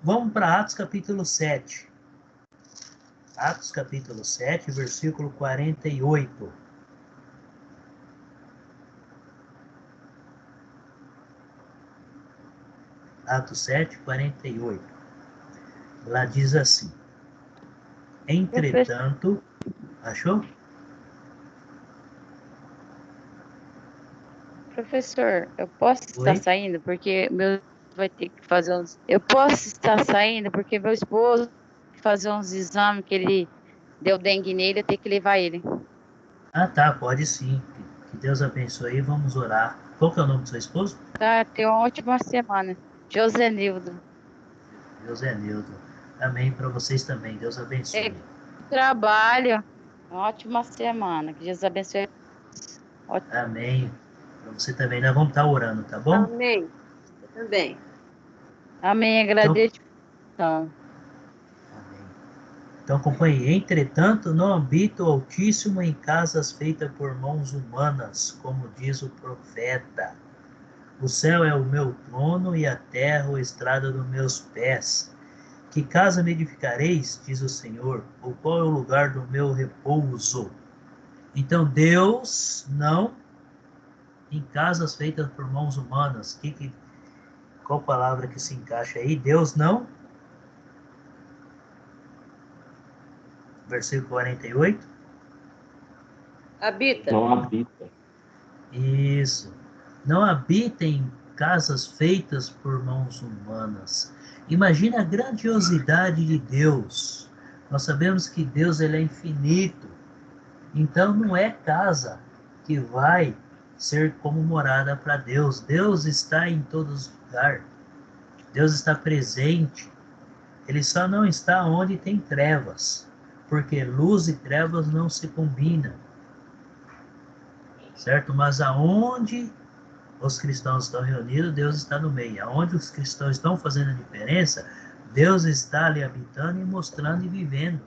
[SPEAKER 1] Vamos para Atos capítulo 7. Atos capítulo 7, versículo 48. Atos 7, 48. Lá diz assim: entretanto, achou?
[SPEAKER 4] Professor, eu posso estar
[SPEAKER 1] Oi?
[SPEAKER 4] saindo porque meu vai ter que fazer uns. Eu posso estar saindo porque meu esposo vai fazer uns exames que ele deu dengue nele, eu tenho que levar ele.
[SPEAKER 1] Ah, tá, pode sim. Que Deus abençoe. Vamos orar. Qual que é o nome do seu esposo?
[SPEAKER 4] Tá, tenha uma ótima semana. Josenildo.
[SPEAKER 1] José Nildo. Amém para vocês também. Deus
[SPEAKER 4] É,
[SPEAKER 1] abençoe.
[SPEAKER 4] trabalho. Uma ótima semana. Que Jesus abençoe.
[SPEAKER 1] Amém. Para você também. Nós vamos estar orando, tá bom?
[SPEAKER 3] Amém. Eu também.
[SPEAKER 4] Amém.
[SPEAKER 1] Então,
[SPEAKER 4] Agradeço. Então,
[SPEAKER 1] amém. Então acompanhe. Entretanto, não habito o Altíssimo em casas feitas por mãos humanas, como diz o profeta. O céu é o meu trono e a terra o estrado dos meus pés. Que casa me edificareis, diz o Senhor, ou qual é o lugar do meu repouso? Então Deus não em casas feitas por mãos humanas. Qual palavra que se encaixa aí? Deus não. Versículo 48.
[SPEAKER 3] Habita.
[SPEAKER 2] Não habita.
[SPEAKER 1] Isso. Não habita em casas feitas por mãos humanas. Imagina a grandiosidade de Deus. Nós sabemos que Deus ele é infinito. Então não é casa que vai ser como morada para Deus. Deus está em todos os lugares. Deus está presente. Ele só não está onde tem trevas, porque luz e trevas não se combinam. Certo? Mas aonde os cristãos estão reunidos, Deus está no meio. Aonde os cristãos estão fazendo a diferença, Deus está ali habitando e mostrando e vivendo.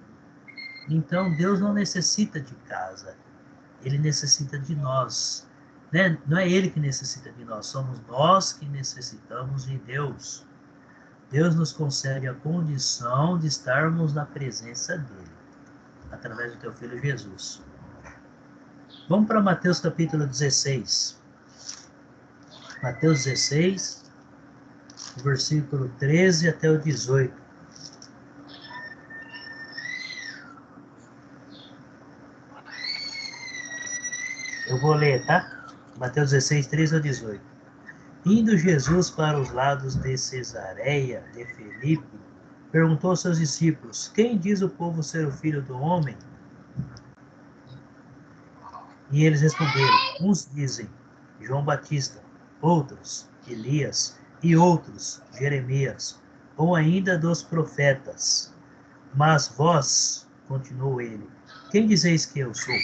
[SPEAKER 1] Então Deus não necessita de casa. Ele necessita de nós. Né? Não é Ele que necessita de nós, somos nós que necessitamos de Deus. Deus nos concede a condição de estarmos na presença dEle, através do Teu Filho Jesus. Vamos para Mateus capítulo 16. Mateus 16, versículo 13 até o 18. Eu vou ler, tá? Mateus 16, 13 ao 18. Indo Jesus para os lados de Cesareia de Filipe, perguntou aos seus discípulos: quem diz o povo ser o filho do homem? E eles responderam: uns dizem João Batista, outros Elias e outros Jeremias, ou ainda dos profetas. Mas vós, continuou ele, quem dizeis que eu sou?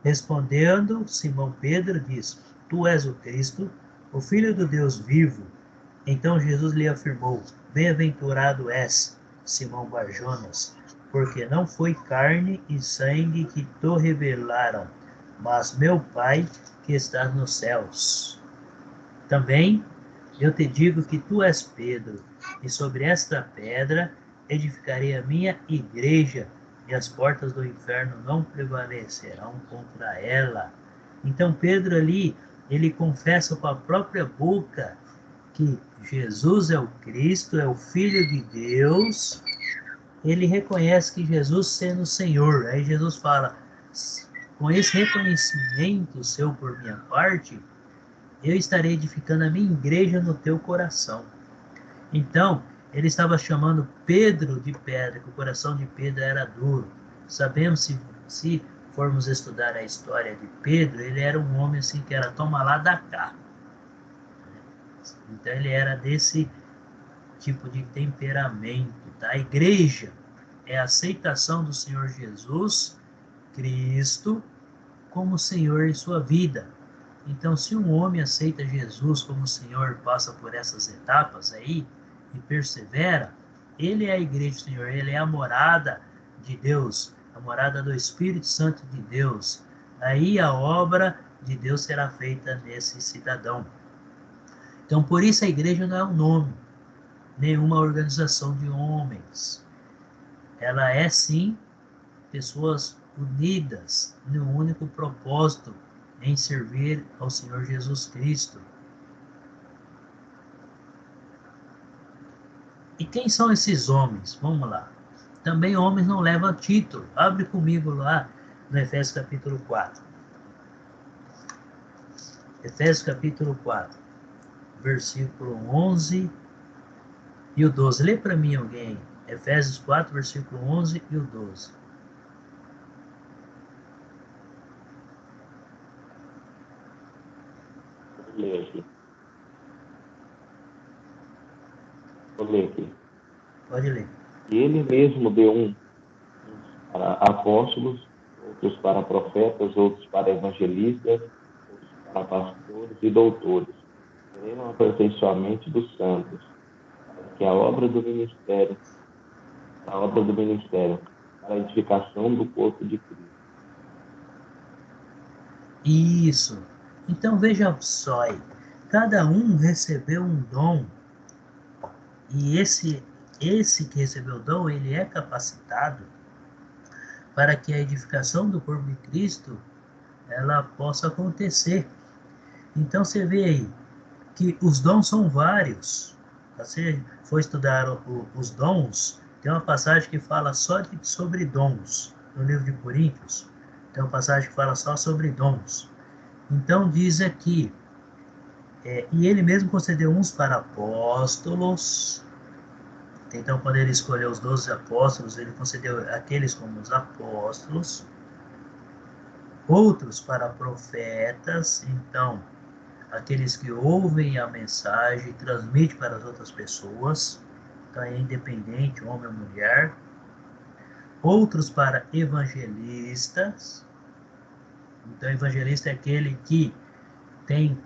[SPEAKER 1] Respondendo, Simão Pedro disse: tu és o Cristo, o Filho do Deus vivo. Então Jesus lhe afirmou: bem-aventurado és, Simão Barjonas, porque não foi carne e sangue que te revelaram, mas meu Pai que está nos céus. Também eu te digo que tu és Pedro, e sobre esta pedra edificarei a minha igreja, e as portas do inferno não prevalecerão contra ela. Então Pedro ali, ele confessa com a própria boca que Jesus é o Cristo, é o Filho de Deus. Ele reconhece que Jesus sendo o Senhor. Aí Jesus fala: com esse reconhecimento seu por minha parte, eu estarei edificando a minha igreja no teu coração. Então, ele estava chamando Pedro de pedra, que o coração de Pedro era duro. Sabemos, se formos estudar a história de Pedro, ele era um homem assim que era toma lá da cá. Então ele era desse tipo de temperamento. Tá? A igreja é a aceitação do Senhor Jesus Cristo como Senhor em sua vida. Então, se um homem aceita Jesus como Senhor, passa por essas etapas aí e persevera, ele é a igreja do Senhor, ele é a morada de Deus, a morada do Espírito Santo de Deus. Aí a obra de Deus será feita nesse cidadão. Então, por isso a igreja não é um nome, nenhuma organização de homens. Ela é, sim, pessoas unidas no único propósito em servir ao Senhor Jesus Cristo. E quem são esses homens? Vamos lá. Também homens não levam título. Abre comigo lá no Efésios capítulo 4. Efésios capítulo 4, versículo 11 e o 12. Lê para mim alguém. Efésios 4, versículo 11 e o 12.
[SPEAKER 2] Vou ler aqui.
[SPEAKER 1] Pode ler.
[SPEAKER 2] E ele mesmo deu uns para apóstolos, outros para profetas, outros para evangelistas, outros para pastores e doutores, querendo o aperfeiçoamento dos santos, para que a obra do ministério, para a edificação do corpo de Cristo.
[SPEAKER 1] Isso. Então veja só aí. Cada um recebeu um dom. E esse que recebeu o dom, ele é capacitado para que a edificação do corpo de Cristo ela possa acontecer. Então você vê aí que os dons são vários. Você for estudar os dons, tem uma passagem que fala só sobre dons, no livro de Coríntios. Tem uma passagem que fala só sobre dons. Então diz aqui, e ele mesmo concedeu uns para apóstolos. Então, quando ele escolheu os 12 apóstolos, ele concedeu aqueles como os apóstolos, outros para profetas, então, aqueles que ouvem a mensagem e transmitem para as outras pessoas, então é independente, homem ou mulher, outros para evangelistas, então evangelista é aquele que tem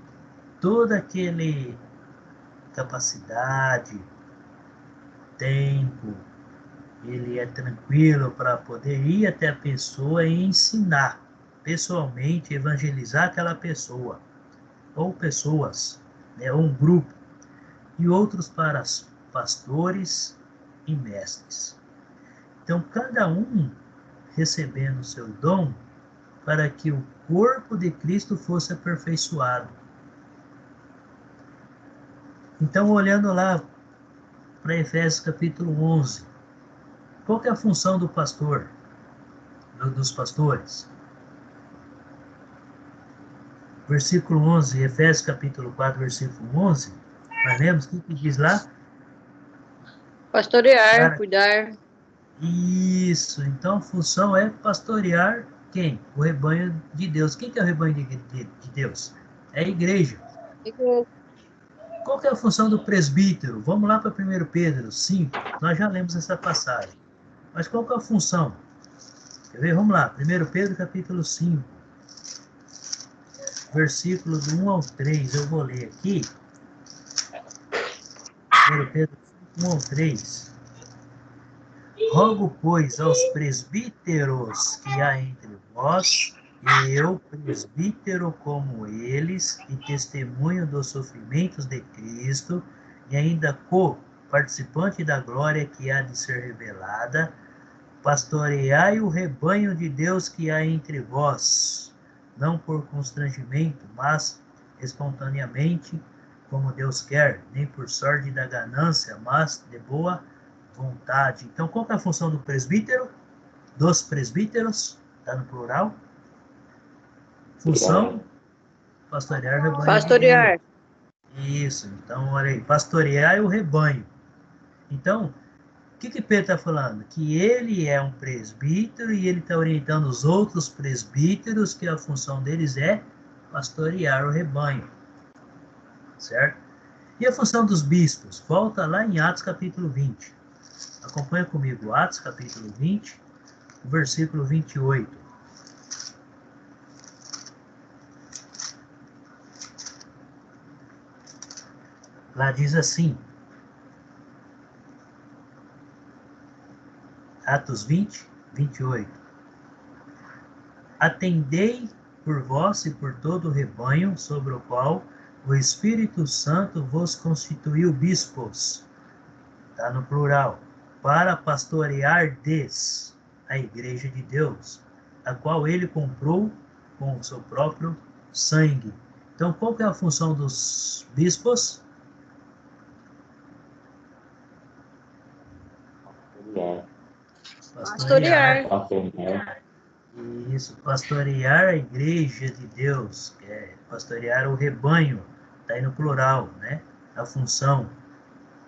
[SPEAKER 1] toda aquele capacidade, tempo, ele é tranquilo para poder ir até a pessoa e ensinar pessoalmente, evangelizar aquela pessoa, ou pessoas, né, ou um grupo, e outros para pastores e mestres. Então, cada um recebendo o seu dom para que o corpo de Cristo fosse aperfeiçoado. Então, olhando lá para Efésios capítulo 11, qual que é a função do pastor, dos pastores? Versículo 11, Efésios capítulo 4, versículo 11, nós lemos o que diz lá?
[SPEAKER 3] Pastorear, cuidar.
[SPEAKER 1] Isso, então a função é pastorear quem? O rebanho de Deus. Quem que é o rebanho de Deus? É a igreja. Qual que é a função do presbítero? Vamos lá para 1 Pedro 5, nós já lemos essa passagem. Mas qual que é a função? Quer ver? Vamos lá, 1 Pedro capítulo 5, versículo do 1 ao 3, eu vou ler aqui. 1 Pedro 5, 1 ao 3. Rogo, pois, aos presbíteros que há entre vós, e eu, presbítero como eles, e testemunho dos sofrimentos de Cristo, e ainda co-participante da glória que há de ser revelada, pastoreai o rebanho de Deus que há entre vós, não por constrangimento, mas espontaneamente, como Deus quer, nem por sorte da ganância, mas de boa vontade. Então, qual é a função do presbítero? Dos presbíteros, está no plural. Função, pastorear o rebanho.
[SPEAKER 3] Pastorear.
[SPEAKER 1] De Deus. Isso, então, olha aí, pastorear o rebanho. Então, o que Pedro está falando? Que ele é um presbítero e ele está orientando os outros presbíteros que a função deles é pastorear o rebanho. Certo? E a função dos bispos? Volta lá em Atos capítulo 20. Acompanha comigo, Atos capítulo 20, versículo 28. Lá diz assim, Atos 20, 28. Atendei por vós e por todo o rebanho sobre o qual o Espírito Santo vos constituiu bispos, está no plural, para pastoreardes a igreja de Deus, a qual ele comprou com o seu próprio sangue. Então, qual que é a função dos bispos?
[SPEAKER 3] Pastorear.
[SPEAKER 2] Pastorear.
[SPEAKER 1] Isso, pastorear a igreja de Deus, que é pastorear o rebanho, está aí no plural, né? A função,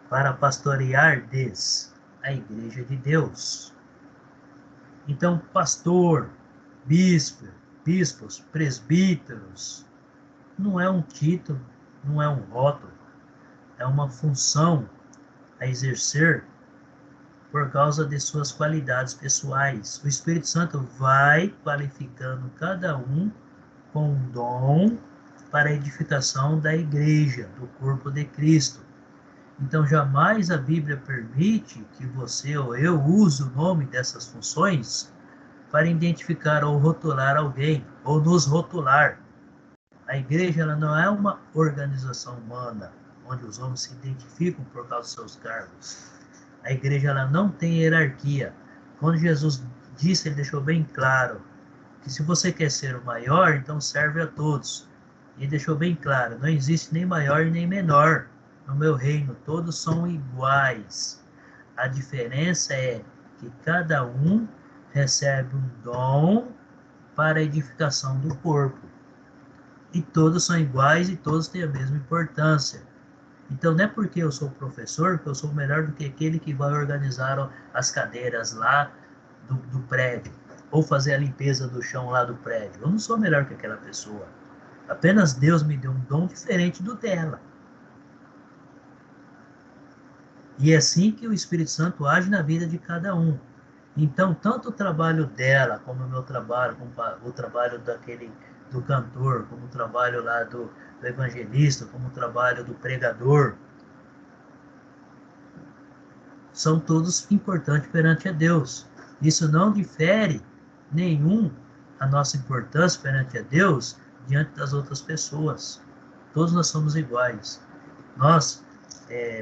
[SPEAKER 1] para pastoreardes a igreja de Deus. Então, pastor, bispo, bispos, presbíteros, não é um título, não é um rótulo, é uma função a exercer por causa de suas qualidades pessoais. O Espírito Santo vai qualificando cada um com um dom para a edificação da igreja, do corpo de Cristo. Então, jamais a Bíblia permite que você ou eu use o nome dessas funções para identificar ou rotular alguém, ou nos rotular. A igreja ela não é uma organização humana, onde os homens se identificam por causa dos seus cargos. A igreja ela não tem hierarquia. Quando Jesus disse, ele deixou bem claro que se você quer ser o maior, então serve a todos. E deixou bem claro, não existe nem maior nem menor. No meu reino, todos são iguais. A diferença é que cada um recebe um dom para a edificação do corpo. E todos são iguais e todos têm a mesma importância. Então, não é porque eu sou professor que eu sou melhor do que aquele que vai organizar as cadeiras lá do prédio, ou fazer a limpeza do chão lá do prédio. Eu não sou melhor que aquela pessoa. Apenas Deus me deu um dom diferente do dela. E é assim que o Espírito Santo age na vida de cada um. Então, tanto o trabalho dela, como o meu trabalho, como o trabalho do cantor, como o trabalho lá do evangelista, como o trabalho do pregador, são todos importantes perante a Deus. Isso não difere nenhum a nossa importância perante a Deus diante das outras pessoas. Todos nós somos iguais. Nós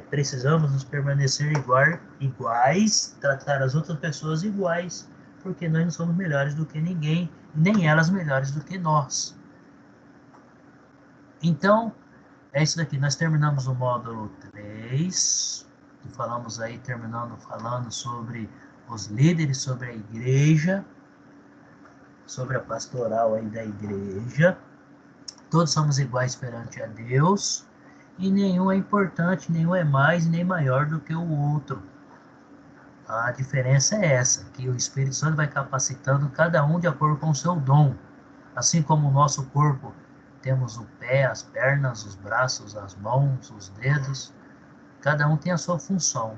[SPEAKER 1] precisamos nos permanecer iguais, tratar as outras pessoas iguais, porque nós não somos melhores do que ninguém, nem elas melhores do que nós. Então, é isso daqui. Nós terminamos o módulo 3, que falamos aí, terminando falando sobre os líderes, sobre a igreja, sobre a pastoral aí da igreja. Todos somos iguais perante a Deus, e nenhum é importante, nenhum é mais nem maior do que o outro. A diferença é essa, que o Espírito Santo vai capacitando cada um de acordo com o seu dom. Assim como o nosso corpo, temos o pé, as pernas, os braços, as mãos, os dedos, cada um tem a sua função.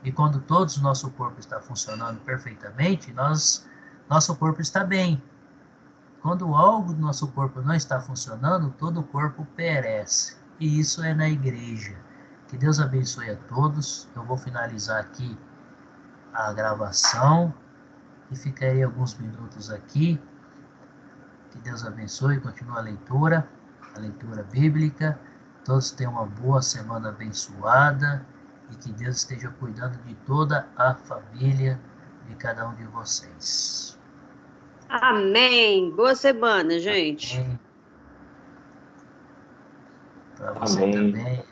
[SPEAKER 1] E quando todos o nosso corpo está funcionando perfeitamente, nosso corpo está bem. Quando algo do nosso corpo não está funcionando, todo o corpo perece. E isso é na igreja. Que Deus abençoe a todos. Eu vou finalizar aqui a gravação e ficarei alguns minutos aqui. Que Deus abençoe, continue a leitura bíblica. Todos tenham uma boa semana abençoada e que Deus esteja cuidando de toda a família de cada um de vocês.
[SPEAKER 3] Amém. Boa semana, gente.
[SPEAKER 1] Para você
[SPEAKER 2] Amém.
[SPEAKER 1] também.